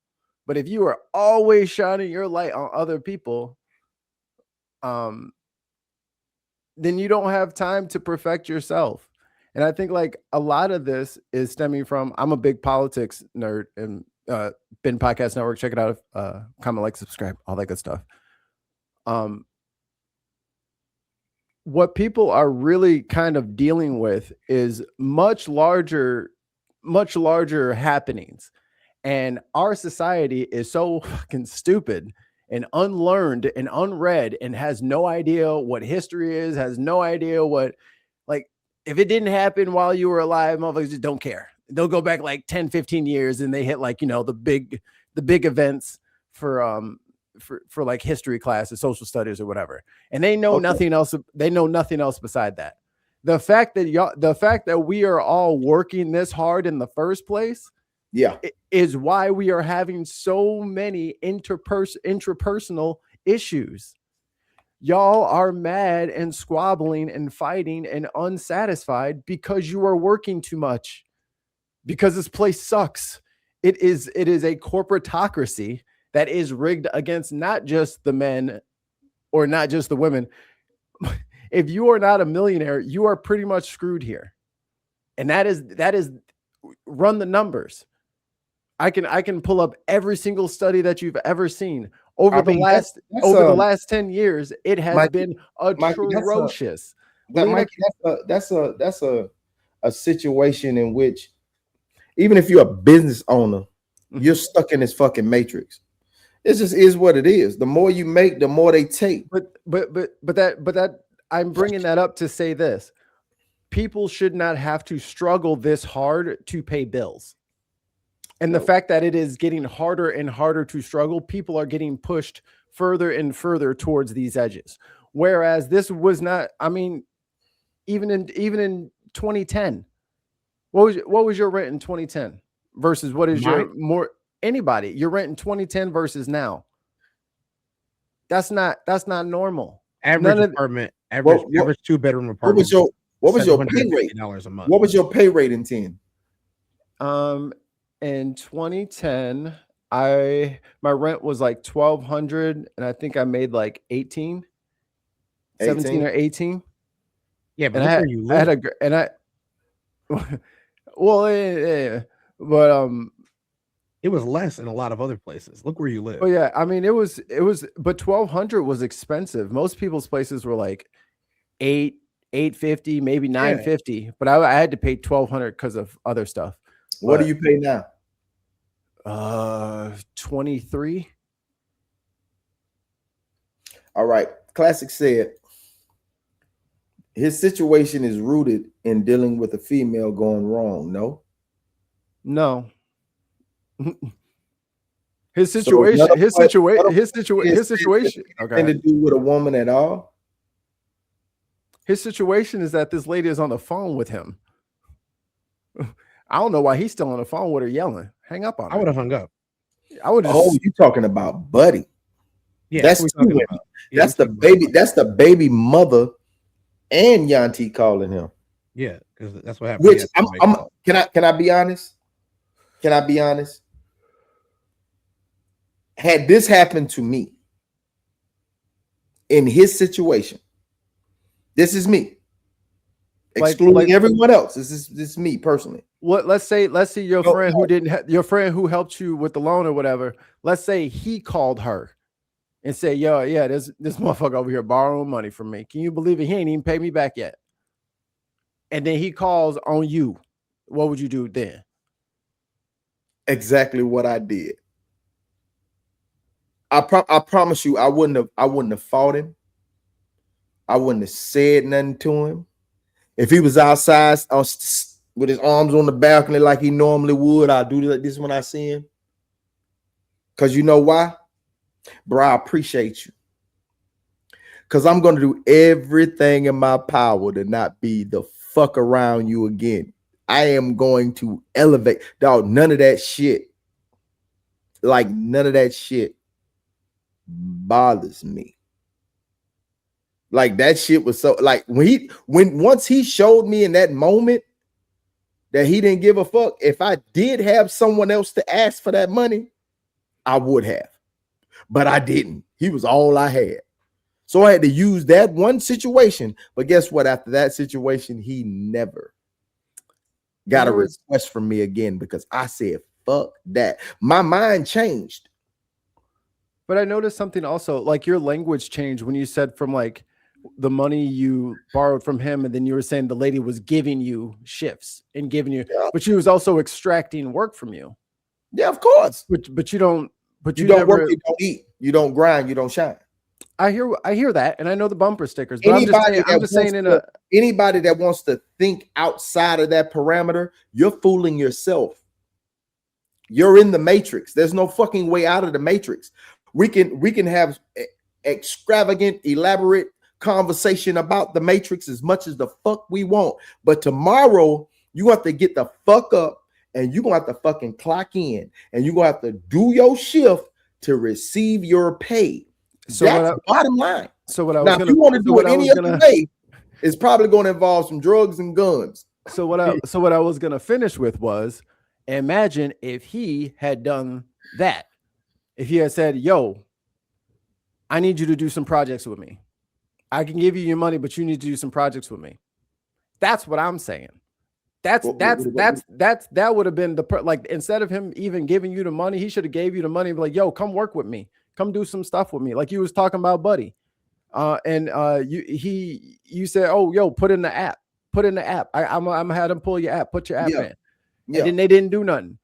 But if you are always shining your light on other people, then you don't have time to perfect yourself. And I think like a lot of this is stemming from, I'm a big politics nerd and Ben Podcast Network. Check it out. Comment, like, subscribe, all that good stuff. What people are really kind of dealing with is much larger happenings. And our society is so fucking stupid and unlearned and unread and has no idea what history is, has no idea what, like, if it didn't happen while you were alive, motherfuckers just don't care. They'll go back like 10, 15 years and they hit like, you know, the big events for like history classes, social studies or whatever. And they know nothing else. They know nothing else beside that. The fact that we are all working this hard in the first place, is why we are having so many intrapersonal issues. Y'all are mad and squabbling and fighting and unsatisfied because you are working too much, because this place sucks. It is a corporatocracy that is rigged against not just the men or not just the women. If you are not a millionaire, you are pretty much screwed here. And that is run the numbers. I can pull up every single study that you've ever seen over the last 10 years. It has been atrocious. That Mikey, that's a situation in which even if you're a business owner, you're stuck in this fucking matrix. It just is what it is. The more you make, the more they take. But that I'm bringing that up to say this: people should not have to struggle this hard to pay bills. And the fact that it is getting harder and harder to struggle, people are getting pushed further and further towards these edges. Whereas this was not. I mean, even in 2010, what was your rent in 2010 versus what is your your rent in 2010 versus now? That's not normal. Average apartment, average 2-bedroom apartment. What was your pay rate? $750 a month. What was your pay rate in 10? In 2010, my rent was like $1,200, and I think I made like 17 or 18. Yeah, but it was less in a lot of other places. Look where you live. Oh yeah, I mean it was, but $1,200 was expensive. Most people's places were like $850, maybe $950, but I had to pay $1,200 because of other stuff. What do you pay now? 23. All right. Classic said his situation is rooted in dealing with a female going wrong. No. His situation. Okay. Nothing to do with a woman at all. His situation is that this lady is on the phone with him. I don't know why he's still on the phone with her yelling. Hang up on her. I would have hung up. I would. Oh, you talking about Buddy? Yeah, that's the baby. That's the baby mother, and Yanti calling him. Yeah, because that's what happened. Which can I be honest? Can I be honest? Had this happened to me in his situation, this is me. Excluding everyone else. This is me personally. What? Let's say your friend who didn't your friend who helped you with the loan or whatever. Let's say he called her and said, "Yo, yeah, this motherfucker over here borrowing money from me. Can you believe it? He ain't even paid me back yet." And then he calls on you. What would you do then? Exactly what I did. I promise you, I wouldn't have fought him. I wouldn't have said nothing to him. If he was outside with his arms on the balcony like he normally would, I'll do this when I see him. Because you know why? Bro, I appreciate you. Because I'm going to do everything in my power to not be the fuck around you again. I am going to elevate. Dog, none of that shit. Like, none of that shit bothers me. Like, that shit was so, like, once he showed me in that moment that he didn't give a fuck, if I did have someone else to ask for that money, I would have. But I didn't. He was all I had. So I had to use that one situation. But guess what? After that situation, he never got a request from me again because I said, fuck that. My mind changed. But I noticed something also, like your language changed when you said from like the money you borrowed from him, and then you were saying the lady was giving you shifts and giving you, but she was also extracting work from you. Yeah, of course. But you don't. But you don't work, you don't eat, you don't grind, you don't shine. I hear that, and I know the bumper stickers. But Anybody anybody that wants to think outside of that parameter, you're fooling yourself. You're in the matrix. There's no fucking way out of the matrix. We can have extravagant, elaborate conversation about the matrix as much as the fuck we want, but tomorrow you have to get the fuck up and you're gonna have to fucking clock in and you're gonna have to do your shift to receive your pay. So that's bottom line. So what I was if you want to do it any other way, it's probably going to involve some drugs and guns. So what I was gonna finish with was, imagine if he had done that. If he had said, "Yo, I need you to do some projects with me. I can give you your money, but you need to do some projects with me." That's what I'm saying. That would have been like, instead of him even giving you the money, he should have gave you the money and be like, "Yo, come work with me. Come do some stuff with me." Like you was talking about Buddy. You said, oh, yo, put in the app. I'm gonna have them pull your app, put your app in. And then they didn't do nothing.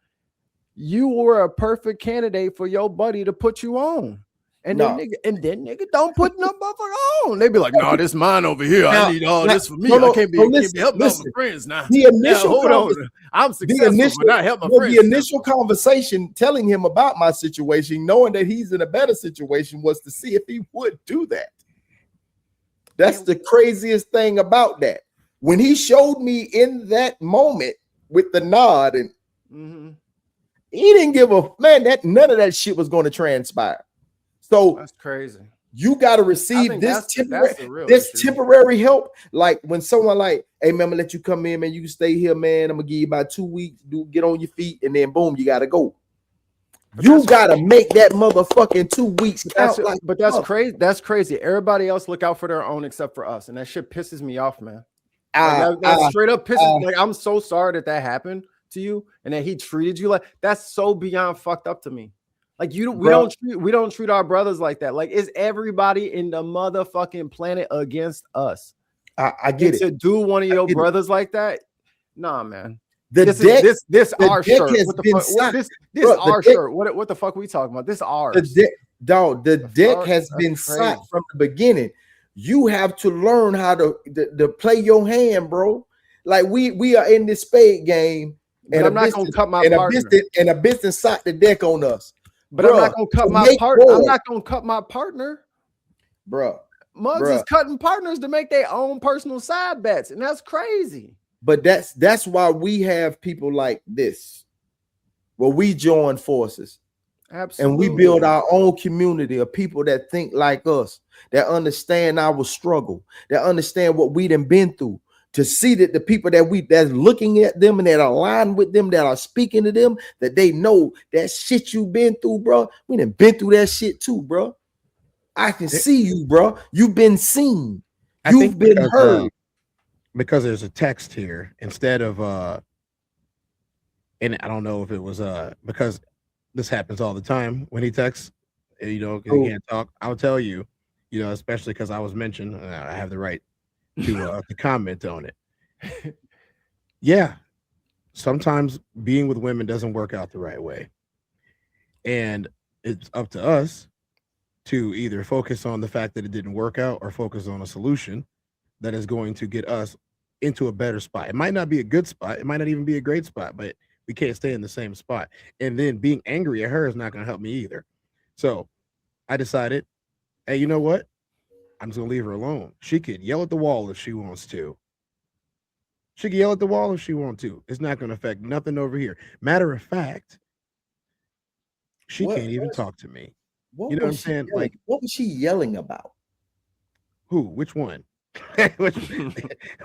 You were a perfect candidate for your buddy to put you on. And then nigga don't put no motherfucker on. They be like, no, this mine over here. Now, I need all this for me. no, I can't be helping out my friends now. The initial I'm successful, but not help my friends. The initial conversation telling him about my situation, knowing that he's in a better situation, was to see if he would do that. That's the craziest thing about that. When he showed me in that moment with the nod, and he didn't give a man that none of that shit was going to transpire. So that's crazy. You got to receive this temporary help. Like when someone like, hey man, I'm gonna let you come in, man. You can stay here, man. I'm gonna give you about 2 weeks. Get on your feet, and then boom, you gotta go. You gotta make that motherfucking 2 weeks count. But that's crazy. That's crazy. Everybody else look out for their own except for us, and that shit pisses me off, man. That straight up pisses. Like, I'm so sorry that happened to you, and that he treated you like that's so beyond fucked up to me. Like we don't treat our brothers like that. Like, is everybody in the motherfucking planet against us? I get it. To do one of your brothers like that? Nah, man. This our shirt. What the fuck? This our shirt. What the fuck are we talking about? This ours. The deck has been set from the beginning. You have to learn how to play your hand, bro. Like we are in this spade game, and I'm not gonna cut my partner. And a business socked the deck on us. But I'm not gonna cut my partner. I'm not gonna cut my partner, bro. Muggs is cutting partners to make their own personal side bets, and that's crazy. But that's why we have people like this, where we join forces, absolutely, and we build our own community of people that think like us, that understand our struggle, that understand what we done been through. To see that the people that's looking at them and that align with them, that are speaking to them, that they know that shit you've been through, bro. We done been through that shit too, bro. I can see you, bro. You've been seen. You've been heard. Because there's a text here instead of and I don't know if it was because this happens all the time when he texts, you know, because he can't talk. I'll tell you, you know, especially because I was mentioned, I have the right to comment on it. Yeah, sometimes being with women doesn't work out the right way, and it's up to us to either focus on the fact that it didn't work out or focus on a solution that is going to get us into a better spot. It might not be a good spot, it might not even be a great spot, but we can't stay in the same spot. And then being angry at her is not going to help me either. So I decided, hey, you know what? I'm just gonna leave her alone. She could yell at the wall if she wants to. She can yell at the wall if she wants to. It's not gonna affect nothing over here. Matter of fact, she can't even talk to me. You know what I'm saying? Like, what was she yelling about? Who? Which one?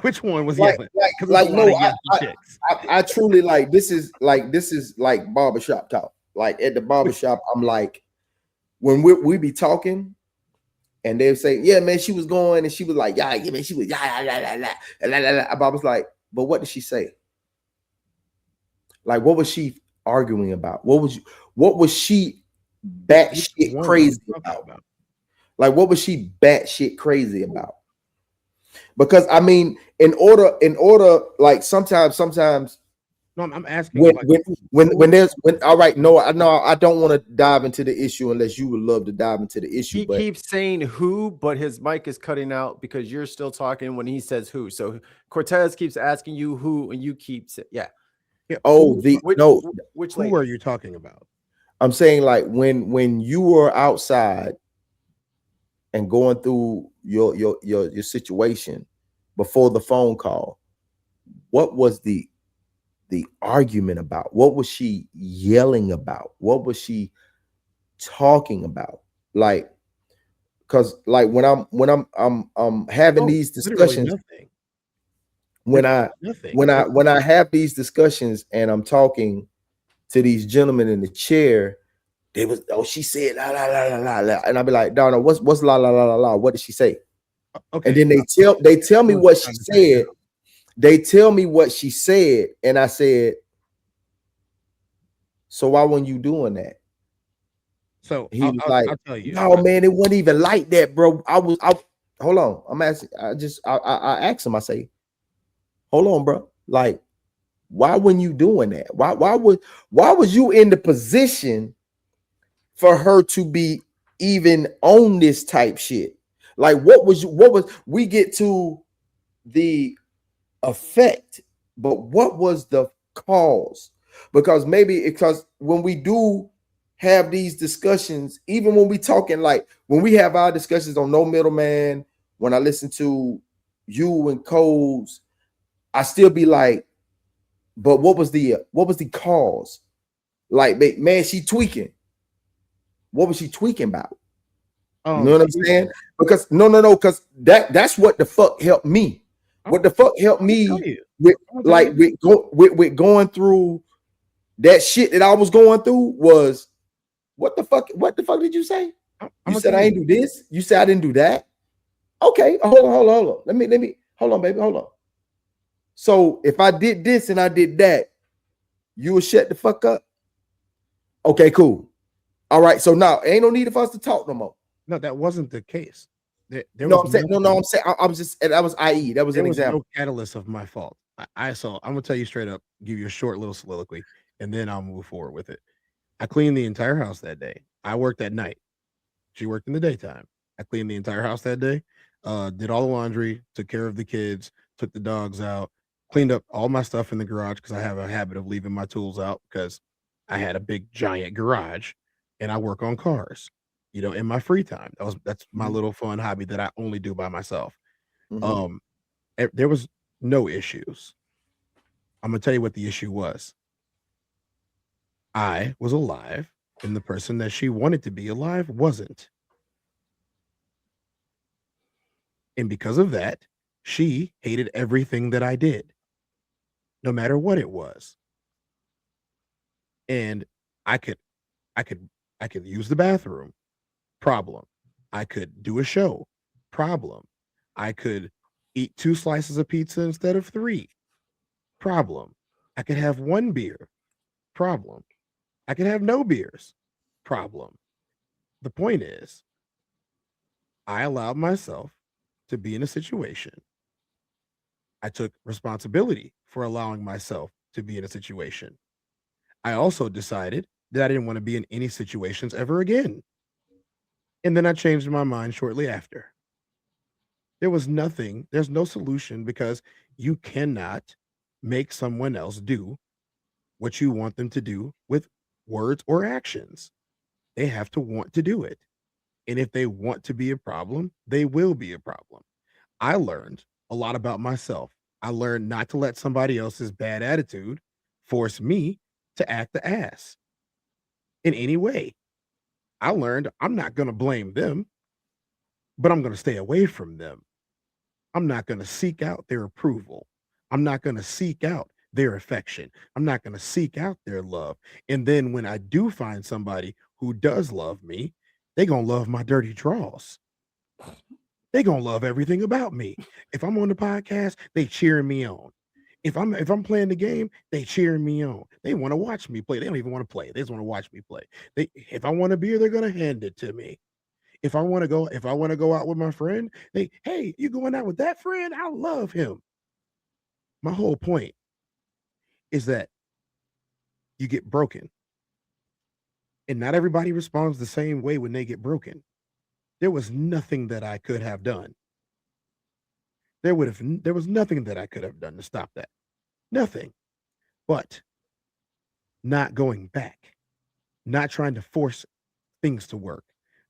which one was yelling? I truly like this is like barbershop talk. Like at the barbershop, I'm like, when we be talking. And they say, yeah, man, she was going, and she was like, yeah, man, she was, yeah. I was like, but what did she say? Like, what was she arguing about? What was she batshit crazy about? Like, what was she batshit crazy about? Because I mean, in order, like sometimes. No, I'm asking. When all right, no, I don't want to dive into the issue unless you would love to dive into the issue. He keeps saying who, but his mic is cutting out because you're still talking when he says who. So Cortez keeps asking you who, and you keep saying, yeah. Oh, which who are you talking about? I'm saying like when you were outside and going through your situation before the phone call, what was the argument about? What was she yelling about? What was she talking about? Like, because like when I'm having these discussions, when I have these discussions and I'm talking to these gentlemen in the chair, they was, she said la la la la la, and I'll be like, Donna, what's la la la la la? What did she say? Okay. And then they tell me what she said. They tell me what she said, and I said, so why weren't you doing that? So he was like, I'll tell you. No, man, it wasn't even like that, bro. I hold on. I'm asking. I asked him. I say, hold on, bro. Like, why weren't you doing that? Why was you in the position for her to be even on this type shit? Like, what was we get to the effect, but what was the cause? Because when we do have these discussions, even when we talking, like when we have our discussions on No Middleman, when I listen to you and Coles, I still be like, but what was the cause? Like, man, she tweaking. What was she tweaking about? You know what I'm saying? Because because that's what the fuck helped me. What the fuck helped me with going through that shit that I was going through was what the fuck did you say? You said I ain't do this. You said I didn't do that. Okay, hold on. Let me hold on, baby. Hold on. So if I did this and I did that, you will shut the fuck up. Okay, cool. All right. So now ain't no need for us to talk no more. No, that wasn't the case. I'm saying I was just that was IE. That was an example. No catalyst of my fault. So I'm gonna tell you straight up, give you a short little soliloquy, and then I'll move forward with it. I cleaned the entire house that day. I worked at night. She worked in the daytime. I cleaned the entire house that day. Did all the laundry, took care of the kids, took the dogs out, cleaned up all my stuff in the garage because I have a habit of leaving my tools out because I had a big giant garage and I work on cars, in my free time. That's my little fun hobby that I only do by myself. There was no issues. I'm gonna tell you what the issue was. I was alive and the person that she wanted to be alive wasn't. And because of that, she hated everything that I did, no matter what it was. And I could use the bathroom, problem. I could do a show, problem. I could eat 2 slices of pizza instead of 3, problem. I could have 1 beer, problem. I could have no beers, problem. The point is, I allowed myself to be in a situation. I took responsibility for allowing myself to be in a situation. I also decided that I didn't want to be in any situations ever again. And then I changed my mind shortly after. There's no solution because you cannot make someone else do what you want them to do with words or actions. They have to want to do it. And if they want to be a problem, they will be a problem. I learned a lot about myself. I learned not to let somebody else's bad attitude force me to act the ass in any way. I learned I'm not going to blame them, but I'm going to stay away from them. I'm not going to seek out their approval. I'm not going to seek out their affection. I'm not going to seek out their love. And then when I do find somebody who does love me, they're going to love my dirty draws. They're going to love everything about me. If I'm on the podcast, they cheering me on. If I'm playing the game, they cheering me on. They want to watch me play. They don't even want to play. They just want to watch me play. If I want a beer, they're going to hand it to me. If I want to go out with my friend, hey, you going out with that friend? I love him. My whole point is that you get broken. And not everybody responds the same way when they get broken. There was nothing that I could have done. There was nothing that I could have done to stop that. Nothing. But not going back, not trying to force things to work,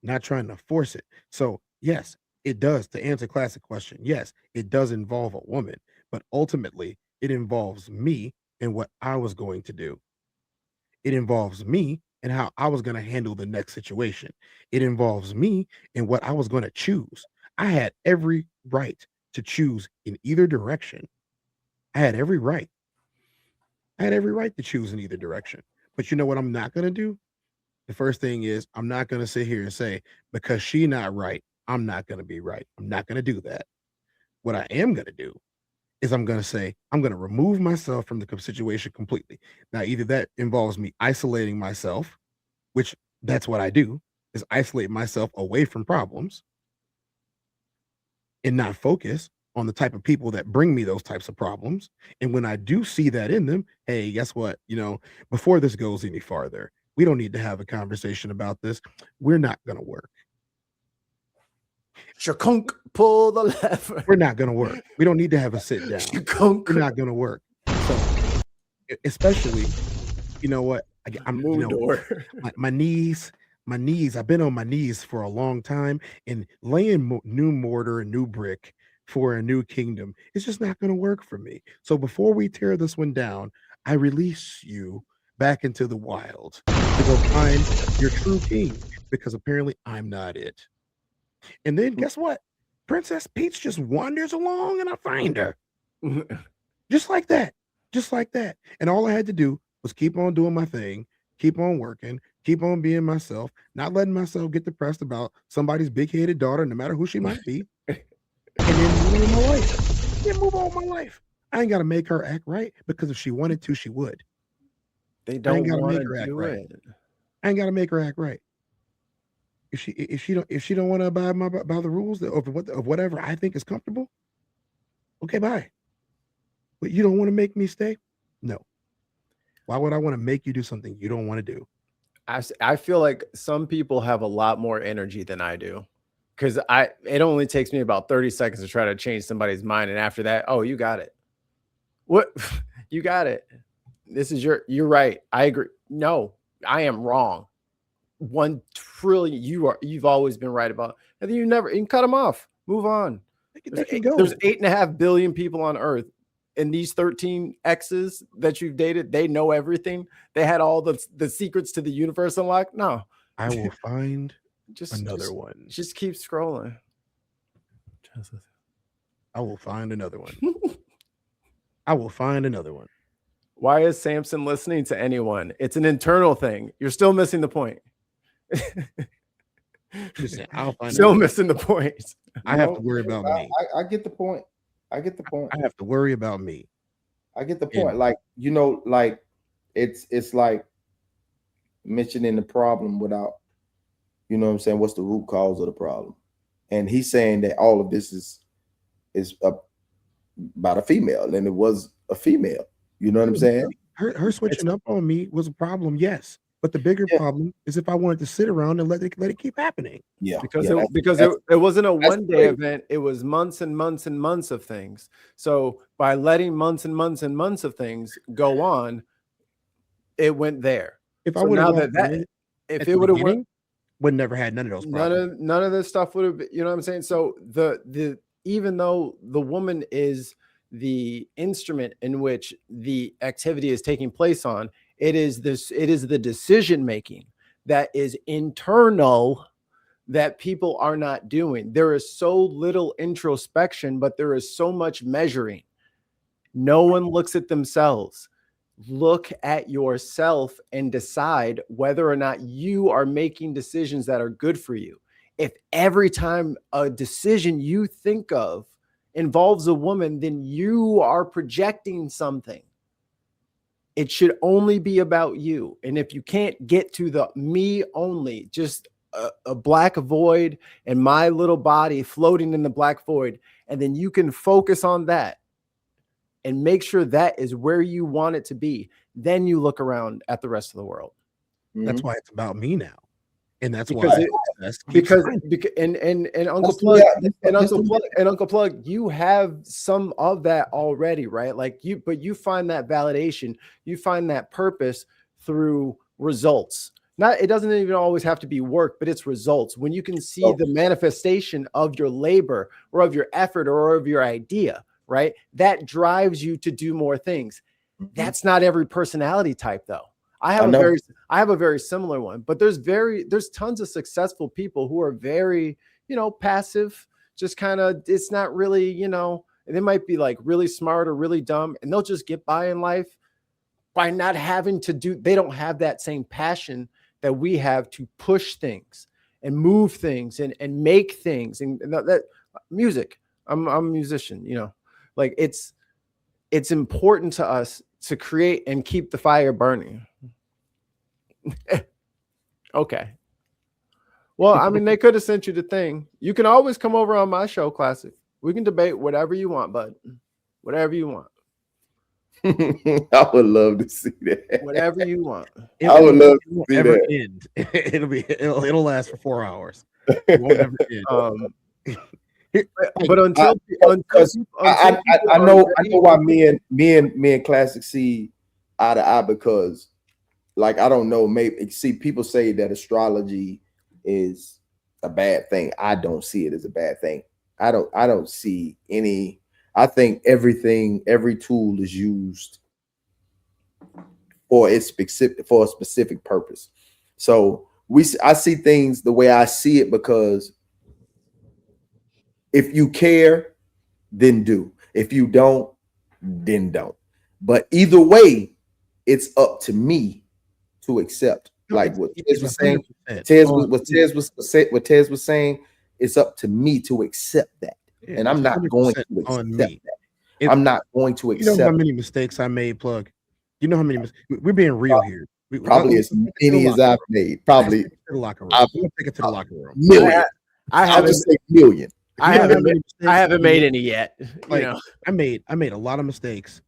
not trying to force it. So, yes, it does. To answer classic question, yes, it does involve a woman, but ultimately it involves me and what I was going to do. It involves me and how I was going to handle the next situation. It involves me and what I was going to choose. I had every right to choose in either direction. I had every right. I had every right to choose in either direction. But you know what I'm not going to do? The first thing is I'm not going to sit here and say, because she not right, I'm not going to be right. I'm not going to do that. What I am going to do is I'm going to say, I'm going to remove myself from the situation completely. Now, either that involves me isolating myself, which that's what I do, is isolate myself away from problems, and not focus on the type of people that bring me those types of problems. And when I do see that in them, hey, guess what? Before this goes any farther, we don't need to have a conversation about this. We're not going to work. Shakunk, pull the lever. We're not going to work. We don't need to have a sit down. Shakunk. We're not going to work. So, especially, you know what? I'm my knees. I've been on my knees for a long time, and laying new mortar and new brick for a new kingdom is just not going to work for me. So before we tear this one down, I release you back into the wild to go find your true king, because apparently I'm not it. And then guess what? Princess Peach just wanders along and I find her. Just like that. Just like that. And all I had to do was keep on doing my thing, keep on working, keep on being myself, not letting myself get depressed about somebody's big-headed daughter, no matter who she might be. And then move on my life. Then move on my life. I ain't got to make her act right, because if she wanted to, she would. They don't want to do right. it. I ain't got to make her act right. If she don't want to abide by the rules of whatever I think is comfortable, okay, bye. But you don't want to make me stay? No. Why would I want to make you do something you don't want to do? I feel like some people have a lot more energy than I do, because it only takes me about 30 seconds to try to change somebody's mind, and after that, oh, you got it. What? You got it. This is you're right. I agree. No, I am wrong. 1 trillion. You've always been right about. And then you can cut them off. Move on. There's 8.5 billion people on Earth, and these 13 exes that you've dated, they know everything. They had all the secrets to the universe unlocked. No, I will find another one. Just keep scrolling. I will find another one. I will find another one. Why is Samson listening to anyone? It's an internal thing. You're still missing the point. Still missing the point. I have to worry about me. I get the point. I get the point. I have to worry about me. I get the point. Like, like it's like mentioning the problem without, what I'm saying, what's the root cause of the problem. And he's saying that all of this is about a female, and it was a female. You know what I'm saying? Her switching up on me was a problem, yes. But the bigger problem is if I wanted to sit around and let it keep happening. Yeah, because it wasn't a one-day event. It was months and months and months of things. So by letting months and months and months of things go on, it went there. If I would have would never had none of those problems. None of this stuff would have been, you know what I'm saying? So the even though the woman is the instrument in which the activity is taking place on, it is the decision making that is internal that people are not doing. There is so little introspection, but there is so much measuring. No one looks at themselves. Look at yourself and decide whether or not you are making decisions that are good for you. If every time a decision you think of involves a woman, then you are projecting something. It should only be about you. And if you can't get to the me only, just a black void and my little body floating in the black void, and then you can focus on that and make sure that is where you want it to be, then you look around at the rest of the world. That's why it's about me now. And that's because Uncle Plug, you have some of that already, right? But you find that validation, you find that purpose through results. It doesn't even always have to be work, but it's results. When you can see the manifestation of your labor or of your effort or of your idea, right? That drives you to do more things. Mm-hmm. That's not every personality type, though. I have a very similar one, but there's tons of successful people who are very, passive, just kind of, it's not really, they might be like really smart or really dumb, and they'll just get by in life by not having to they don't have that same passion that we have to push things and move things and make things. And that music, I'm a musician, like it's important to us to create and keep the fire burning. Okay. Well, I mean, they could have sent you the thing. You can always come over on my show, Classic. We can debate whatever you want, bud. Whatever you want. I would love to see that. Whatever you want. I would love to see ever that. end. It'll last for 4 hours. It won't ever end. But until I know why me and Classic see eye to eye, because like I don't know, maybe see people say that astrology is a bad thing. I don't see it as a bad thing. I don't see any. I think every tool is used for a specific purpose. So I see things the way I see it, because if you care, then do. If you don't, then don't. But either way, it's up to me to accept. Like what Tez was saying, what Tez was saying, it's up to me to accept that. And I'm not going to accept that. I'm not going to accept. You know how many mistakes I made, Plug? You know how many we're being real here. Probably as many as I've made. Probably to the locker room. I'm gonna take it to the locker room. Million. I'll just say million. I haven't made any yet. Like, I made a lot of mistakes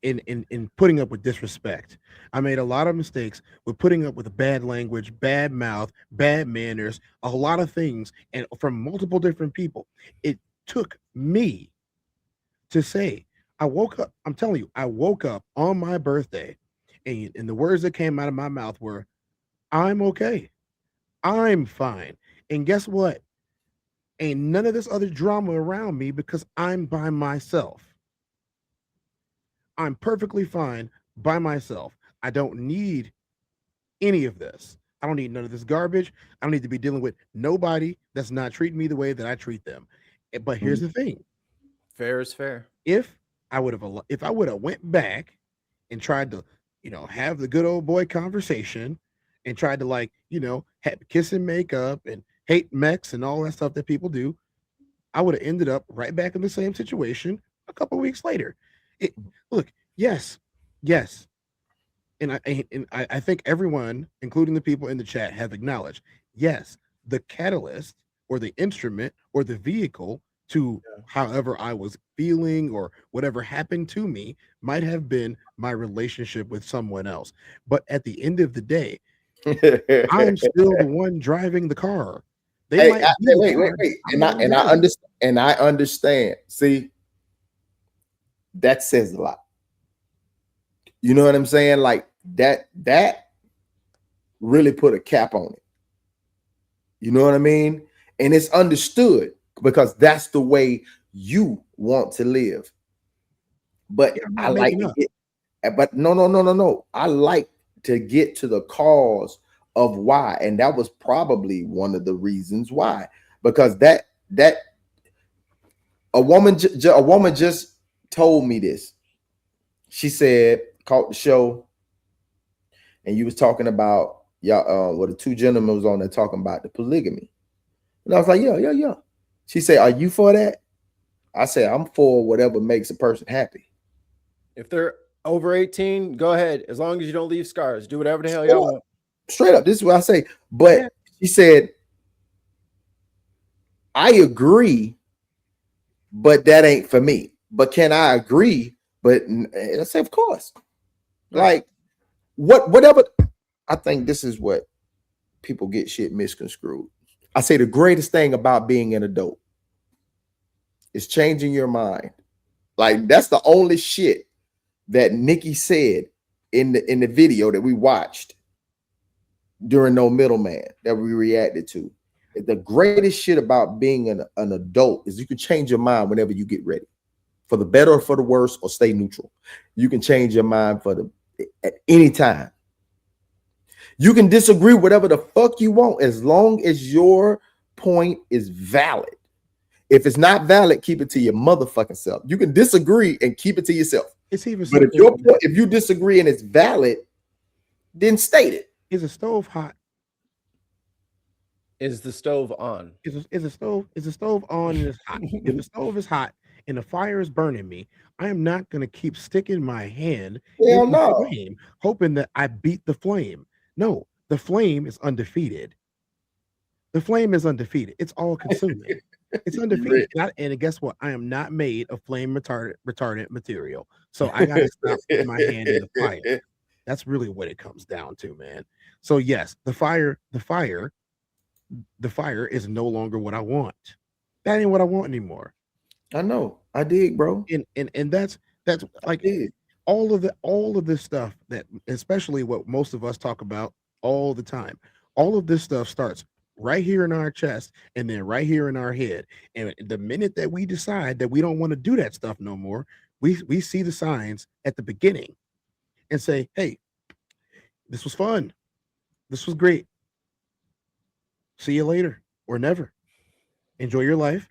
in putting up with disrespect. I made a lot of mistakes with putting up with bad language, bad mouth, bad manners, a lot of things, and from multiple different people. It took me to say, I woke up, I'm telling you, I woke up on my birthday, and the words that came out of my mouth were, I'm okay. I'm fine. And guess what? Ain't none of this other drama around me, because I'm by myself. I'm perfectly fine by myself. I don't need any of this. I don't need none of this garbage. I don't need to be dealing with nobody that's not treating me the way that I treat them. But here's the thing. Fair is fair. If I would have went back and tried to, have the good old boy conversation and tried to have kiss and make up and hate mechs and all that stuff that people do, I would have ended up right back in the same situation a couple weeks later. Look, yes. And I think everyone, including the people in the chat, have acknowledged, yes, the catalyst or the instrument or the vehicle to however I was feeling or whatever happened to me might have been my relationship with someone else. But at the end of the day, I'm still the one driving the car. Wait. And I understand. See, that says a lot. You know what I'm saying? Like that really put a cap on it. You know what I mean? And it's understood, because that's the way you want to live. But I like it. But no. I like to get to the cause of why. And that was probably one of the reasons why. Because that a woman just told me this. She said, called the show, and you was talking about the two gentlemen was on there talking about the polygamy. And I was like, yeah. She said, are you for that? I said, I'm for whatever makes a person happy. If they're over 18, go ahead. As long as you don't leave scars, do whatever the hell y'all want. Straight up, this is what I say. But she said, I agree, but that ain't for me. But can I agree? But I say, of course. Like, whatever. I think this is what people get shit misconstrued. I say the greatest thing about being an adult is changing your mind. Like, that's the only shit that Nikki said in the video that we watched during No Middleman that we reacted to. The greatest shit about being an adult is you can change your mind whenever you get ready, for the better or for the worse, or stay neutral. You can change your mind at any time. You can disagree whatever the fuck you want, as long as your point is valid. If it's not valid, keep it to your motherfucking self. You can disagree and keep it to yourself. It's even. But if you disagree and it's valid, then state it. Is a stove hot? Is the stove on? Is the stove on and it's hot? If the stove is hot and the fire is burning me, I am not going to keep sticking my hand in the flame, hoping that I beat the flame. No, the flame is undefeated. The flame is undefeated. It's all consuming. It's undefeated. And guess what? I am not made of flame retardant material. So I got to stop putting my hand in the fire. That's really what it comes down to, man. So yes, the fire is no longer what I want. That ain't what I want anymore. I know. I dig, bro. And that's like all of this stuff that, especially what most of us talk about all the time. All of this stuff starts right here in our chest and then right here in our head. And the minute that we decide that we don't want to do that stuff no more, we see the signs at the beginning and say, hey, this was fun. This was great. See you later or never. Enjoy your life.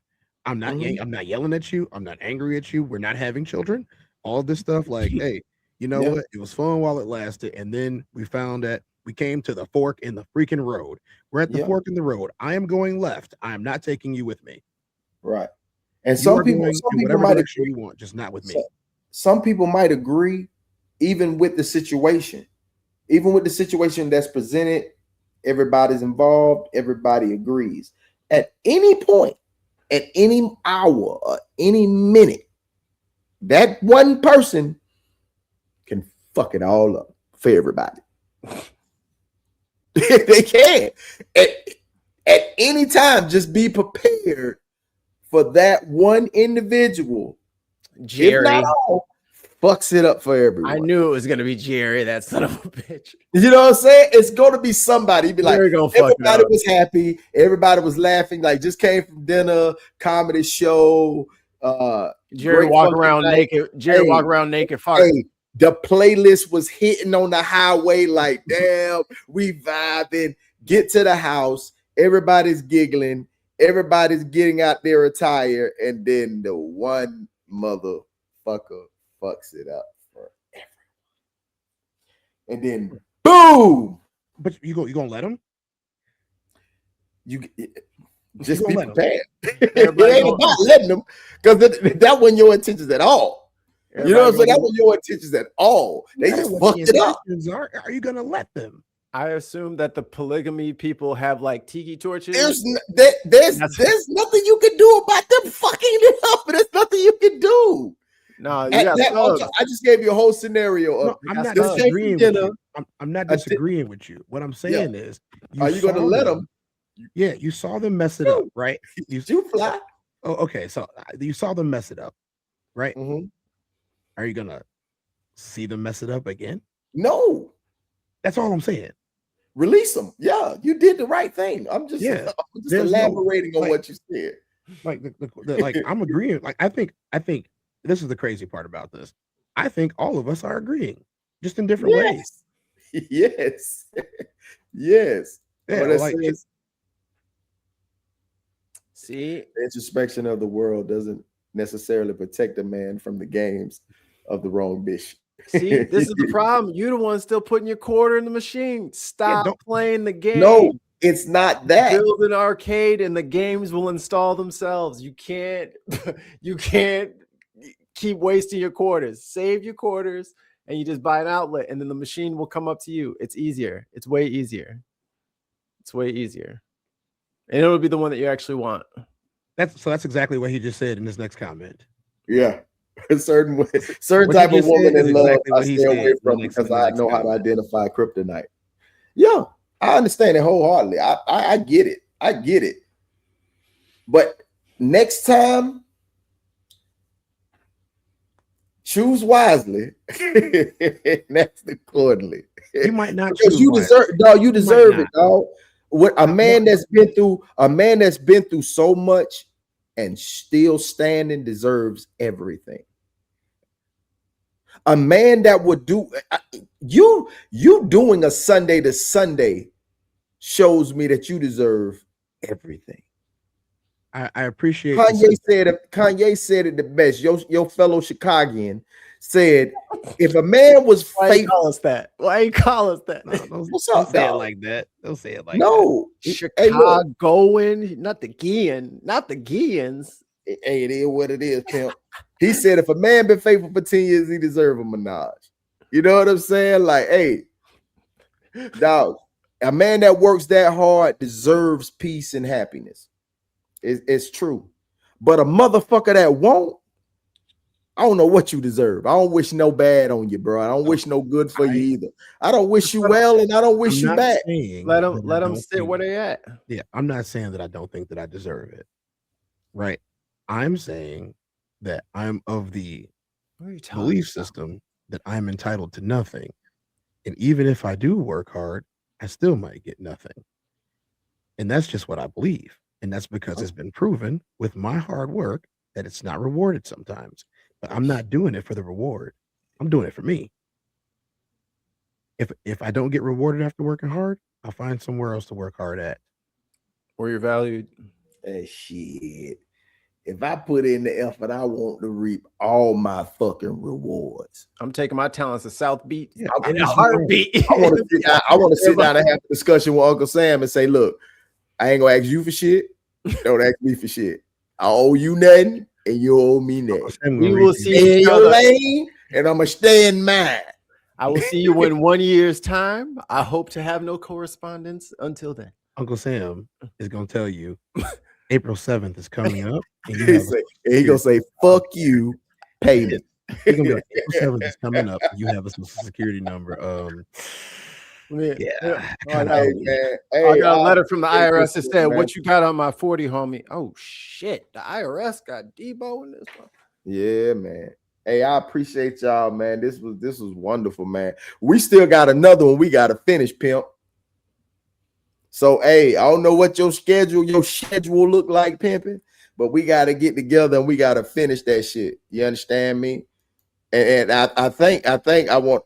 I'm not yelling at you. I'm not angry at you. We're not having children. All this stuff, like, hey, you know what? It was fun while it lasted. And then we found that we came to the fork in the freaking road. We're at the fork in the road. I am going left. I am not taking you with me. Right. And some people might agree. You want, just not with me. Some people might agree, even with the situation that's presented. Everybody's involved. Everybody agrees. At any point, at any hour, or any minute, that one person can fuck it all up for everybody. They can. At any time, just be prepared for that one individual. Jerry, if not all, fucks it up for everyone. I knew it was gonna be Jerry, that son of a bitch. You know what I'm saying? It's gonna be somebody. Be like, everybody was happy, everybody was laughing, like just came from dinner, comedy show. Jerry walk around naked. Jerry walk around naked. Hey, the playlist was hitting on the highway, like, damn, we vibing. Get to the house, everybody's giggling, everybody's getting out their attire, and then the one motherfucker fucks it up for everyone. And then boom. But you gonna let him? You just be prepared. It ain't about letting them, because that wasn't your intentions at all. You know what I'm saying? That wasn't your intentions at all. They just fucked it up. Are you gonna let them? I assume that the polygamy people have like tiki torches. There's nothing you can do about them fucking it up. There's nothing you can do. No, I just gave you a whole scenario of. I'm not disagreeing with you. I'm not disagreeing with you. What I'm saying is, are you going to let them? Yeah, you saw them mess it up, right? You fly. Oh, okay. So you saw them mess it up, right? Mm-hmm. Are you gonna see them mess it up again? No. That's all I'm saying. Release them. Yeah, you did the right thing. I'm just elaborating on what you said. Like, like I'm agreeing. Like, I think this is the crazy part about this. I think all of us are agreeing, just in different ways. Yes. Yes. Yeah, see, the introspection of the world doesn't necessarily protect a man from the games of the wrong bitch. See, this is the problem. You're the one still putting your quarter in the machine. Stop playing the game. No, it's not that. Build an arcade and the games will install themselves. You can't keep wasting your quarters. Save your quarters and you just buy an outlet and then the machine will come up to you. It's easier. It's way easier. It's way easier. And it'll be the one that you actually want. That's exactly what he just said in his next comment. Yeah. A certain type of woman in love I stay away from because I know how to identify kryptonite. Yeah, I understand it wholeheartedly. I get it. I get it. But next time, choose wisely and act accordingly. You might not, because you deserve. No, you deserve it, dog. What a man that's been through so much and still standing deserves everything. A man that would do you doing a Sunday to Sunday shows me that you deserve everything. I appreciate Kanye said it the best. Your fellow Chicagoan said, if a man was faithful, why you call us that? Why you call us that? No, don't say it like that. Don't say it like that. Chicagoan, not the Guians. Hey, it is what it is, pimp. He said if a man been faithful for 10 years, he deserve a menage. You know what I'm saying? Like, hey, dog, a man that works that hard deserves peace and happiness. It's true. But a motherfucker that won't, I don't know what you deserve. I don't wish no bad on you, bro. I don't wish no good for you either. I don't wish you well, and I don't wish you bad. Let them sit where they at. Yeah, I'm not saying that I don't think that I deserve it. Right. I'm saying that I'm of the belief system that I'm entitled to nothing. And even if I do work hard, I still might get nothing. And that's just what I believe. And that's because it's been proven with my hard work that it's not rewarded sometimes. But I'm not doing it for the reward. I'm doing it for me. If I don't get rewarded after working hard, I'll find somewhere else to work hard at. Where you're valued. Hey, shit. If I put in the effort, I want to reap all my fucking rewards. I'm taking my talents to South Beach. Yeah, in a heartbeat. I want to sit down and have a discussion with Uncle Sam and say, look, I ain't gonna ask you for shit. Don't ask me for shit. I owe you nothing, and you owe me nothing. We will see in your lane, and I'm gonna stay in mine. I will see you in 1 year's time. I hope to have no correspondence until then. Uncle Sam is gonna tell you April 7th is coming up. And he gonna say, fuck you, payment. It's gonna be like April 7th is coming up. You have a social security number. I got a letter from the IRS that said, "What you got on my 40, homie?" Oh shit, the IRS got Debo in this one. Yeah, man. Hey, I appreciate y'all, man. This was wonderful, man. We still got another one we gotta finish, pimp. So, hey, I don't know what your schedule look like, pimping, but we gotta get together and we gotta finish that shit. You understand me? And I think I want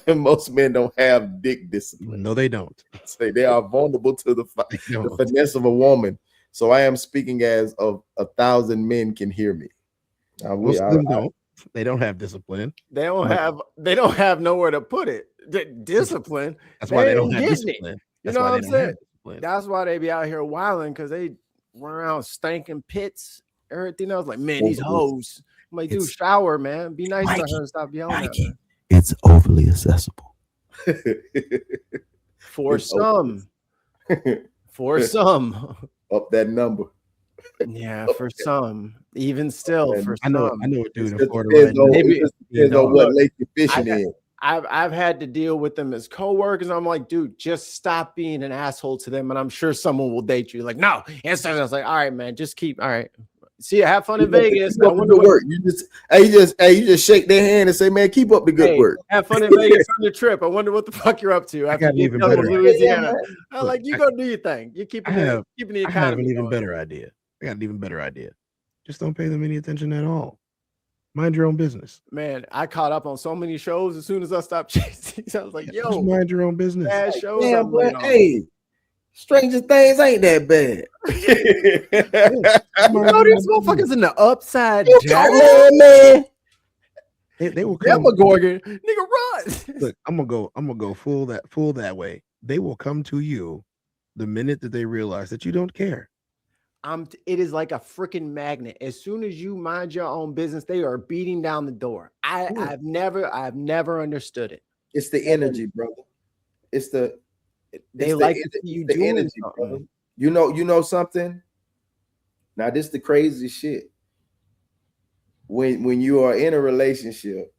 most men don't have dick discipline. No, they don't. Say they are vulnerable to the finesse of a woman. So I am speaking as of 1,000 men can hear me. Most of them don't. They don't have discipline. They don't have nowhere to put it. Discipline. That's why they don't have discipline. You know what I'm saying? That's why they be out here wilding, because they run around stinking pits, everything else. Like, man, these hoes. I'm like, dude, shower, man. Be nice to her and stop yelling at her. It's overly accessible. For some. For some. Up that number. Yeah, for some. Even still, for some. I know a dude in Florida right now. Maybe depends on what lake you're fishing in. I've had to deal with them as coworkers. I'm like, dude, just stop being an asshole to them, and I'm sure someone will date you. Like, no. And so I was like, all right, man, just keep. All right. See, have fun in Vegas. I wonder work. You just shake their hand and say, man, keep up the good work. Have fun in Vegas on your trip. I wonder what the fuck you're up to. I got an even better Louisiana. I'm like, you go do your thing. You keeping the economy. I have an even better idea. I got an even better idea. Just don't pay them any attention at all. Mind your own business. Man, I caught up on so many shows as soon as I stopped chasing. I was like, yo, just mind your own business. Bad shows. Yeah, but hey, Stranger Things ain't that bad. You know these motherfuckers in the upside down, man. They will come. Demogorgon, nigga, run. Look, I'm gonna go full that way. They will come to you the minute that they realize that you don't care. It is like a freaking magnet. As soon as you mind your own business, they are beating down the door. I've never understood it. It's the energy, brother. They like to see you doing energy, brother. You know something? Now, this is the crazy shit. When you are in a relationship,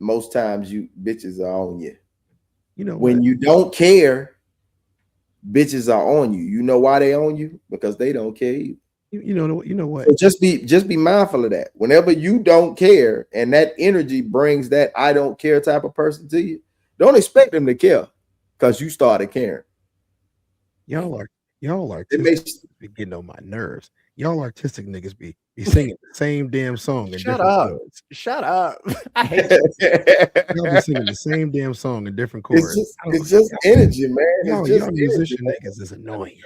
most times you bitches are on you. You know when you don't care, bitches are on you. You know why they on you? Because they don't care either. You know what? So just be mindful of that. Whenever you don't care and that energy brings that I don't care type of person to you, don't expect them to care because you started caring. Y'all are be getting on my nerves. Y'all artistic niggas be singing the same damn song in different chords. Shut up. I hate you. Y'all be singing the same damn song in different chords. It's just energy, man. Y'all musician niggas is annoying.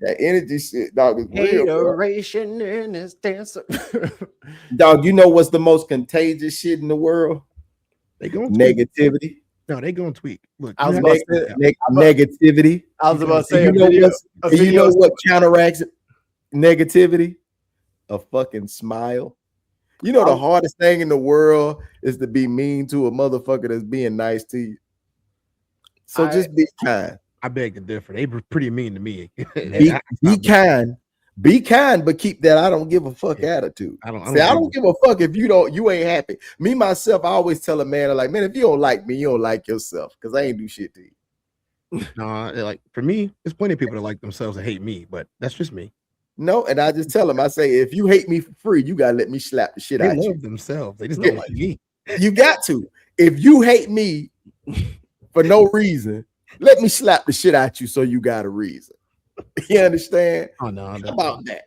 That energy shit, dog, is real. Hateration in this dancer. Dog, you know what's the most contagious shit in the world? They going negativity. No, they gonna tweak. Look, I was about to say, negativity. I was about to say, you know what counteracts negativity? A fucking smile. You know the hardest thing in the world is to be mean to a motherfucker that's being nice to you. So just be kind. I beg to differ. They were pretty mean to me. Be kind, but keep that I don't give a fuck attitude. I don't give a fuck if you ain't happy. Me, myself, I always tell a man, like, man, if you don't like me, you don't like yourself, because I ain't do shit to you. No, like for me, there's plenty of people that like themselves and hate me, but that's just me. No, and I just tell them, I say, if you hate me for free, you gotta let me slap the shit out you. They love themselves. They just don't like me. You got to. If you hate me for no reason, let me slap the shit out you so you got a reason. You understand? Oh no, How about that?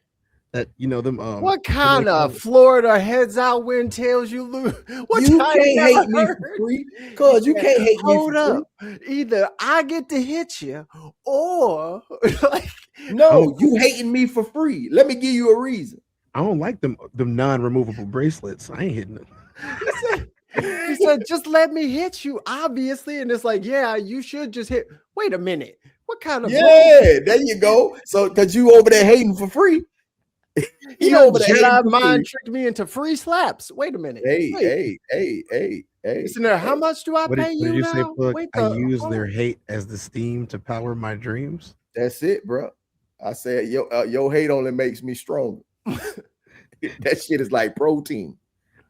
That them. What kind of Florida heads out, win tails you lose? What you can't hate me for free, cause you can't hate me for free. Either I get to hit you, or like no, you hating me for free. Let me give you a reason. I don't like them non-removable bracelets. I ain't hitting them. He said, just let me hit you, obviously. And it's like, yeah, you should just hit. Wait a minute. What kind of there you go. So because you over there hating for free. You know, Jedi mind tricked me into free slaps. Wait a minute. Hey. Listen there, how much do I pay you now? I use their hate as the steam to power my dreams. That's it, bro. I said, your hate only makes me stronger. That shit is like protein.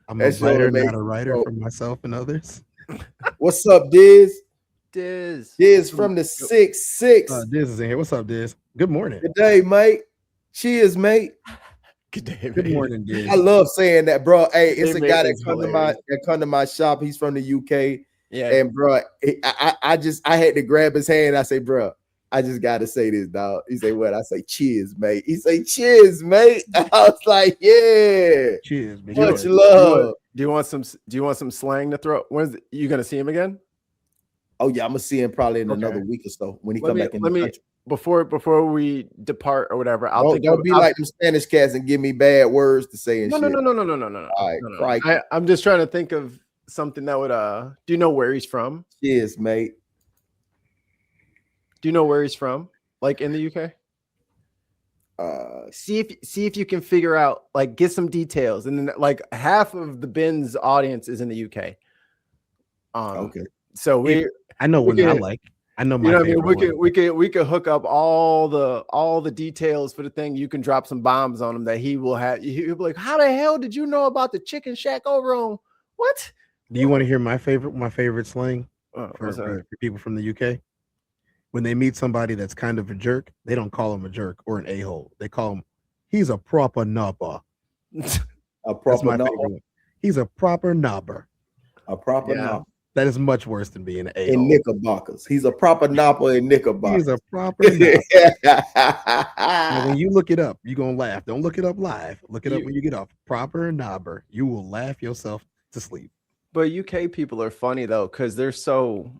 I'm a fighter, not a writer for myself and others. What's up, Diz? Diz from the 6-6. Diz is in here. What's up, Diz? Good morning. Good day, mate. Cheers, mate. Good day, Good morning, Diz. I love saying that, bro. Hey, it's a guy that come to my shop. He's from the UK. Yeah. And bro, I had to grab his hand. I say, bro, I just gotta say this, dog. He say, what? I say, cheers, mate. He say, cheers, mate. I was like, yeah. Cheers, man. Much love. Do you want some slang to throw? When's you gonna see him again? Oh yeah, I'm gonna see him probably in another week or so when he come back in the country. Before we depart or whatever, don't be like them Spanish cats and give me bad words to say and no, shit. No. All right, no. I'm just trying to think of something that would do you know where he's from? Cheers, mate. Do you know where he's from? Like in the UK? See if you can figure out, like, get some details. And then like half of the Ben's audience is in the UK. Okay. So I know one that I like. I know my favorite. We could hook up all the details for the thing. You can drop some bombs on him that he will have. He'll be like, how the hell did you know about the chicken shack over on what? Do you want to hear my favorite slang for people from the UK? When they meet somebody that's kind of a jerk, they don't call him a jerk or an a-hole. They call him, he's a proper knobber. A proper knobber. He's a proper knobber. A proper knobber. That is much worse than being an a-hole. In knickerbockers. He's a proper knobber in knickerbockers. He's a proper knobber. Now, when you look it up, you're going to laugh. Don't look it up live. Look it up when you get off. Proper knobber. You will laugh yourself to sleep. But UK people are funny, though, because they're so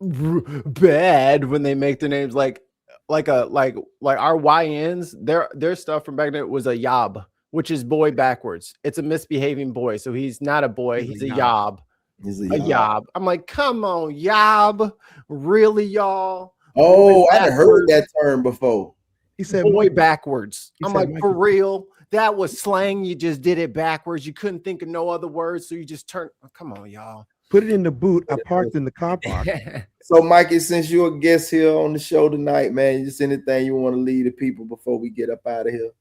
bad when they make their names like our YNs. Their stuff from back then was a yob, which is boy backwards. It's a misbehaving boy. So he's not a boy. He's a yob. He's a yob. I'm like, come on, yob. Really, y'all? Oh, I heard that term before. He said boy backwards. I'm like, for real? That was slang. You just did it backwards. You couldn't think of no other words, so you just turned. Oh, come on, y'all. Put it in the boot. I parked in the car park. So, Mikey, since you're a guest here on the show tonight, man, just anything you want to leave the people before we get up out of here?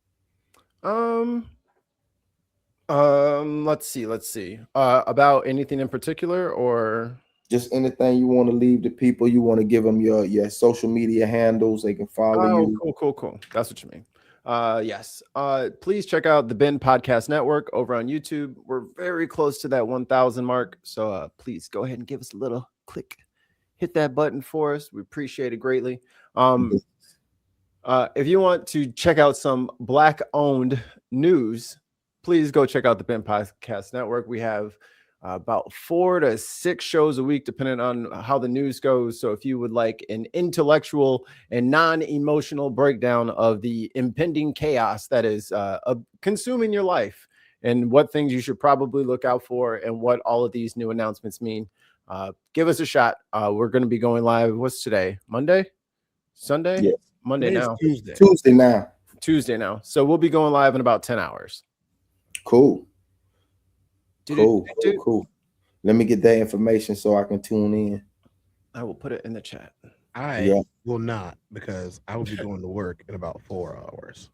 Let's see. About anything in particular, or just anything you want to leave the people? You want to give them your social media handles? They can follow you. Cool. That's what you mean. Yes. Please check out the Ben Podcast Network over on YouTube. We're very close to that 1,000 mark. So please go ahead and give us a little click. Hit that button for us. We appreciate it greatly. If you want to check out some Black-owned news, please go check out the Ben Podcast Network. We have about 4 to 6 shows a week, depending on how the news goes. So if you would like an intellectual and non-emotional breakdown of the impending chaos that is consuming your life and what things you should probably look out for and what all of these new announcements mean, give us a shot. We're going to be going live. What's today? Monday? Sunday? Yes. Monday now. Tuesday now. So we'll be going live in about 10 hours. Cool. Cool. Let me get that information so I can tune in. I will put it in the chat. I will not, because I will be going to work in about 4 hours.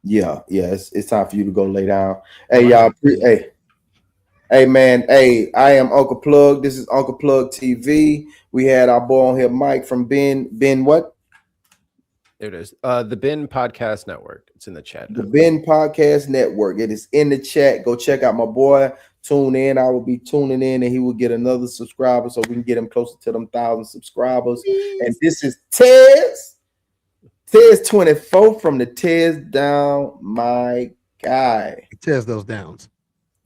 Yeah. It's time for you to go lay down. Hey, y'all. Hey, man. Hey, I am Uncle Plug. This is Uncle Plug TV. We had our boy on here, Mike from Ben what? There it is. The Ben Podcast Network. It's in the chat. The Ben Podcast Network. It is in the chat. Go check out my boy. Tune in. I will be tuning in, and he will get another subscriber so we can get him closer to them 1,000 subscribers. And this is Tez 24 from the Tez Down, my guy. Tez those downs.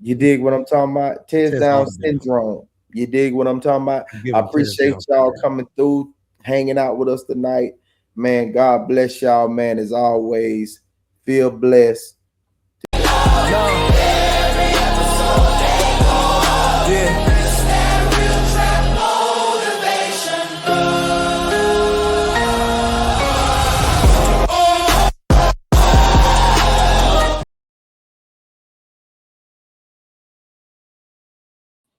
You dig what I'm talking about? Tez Down syndrome. You dig what I'm talking about? I appreciate y'all coming through, hanging out with us tonight. Man, God bless y'all, man. As always, feel blessed.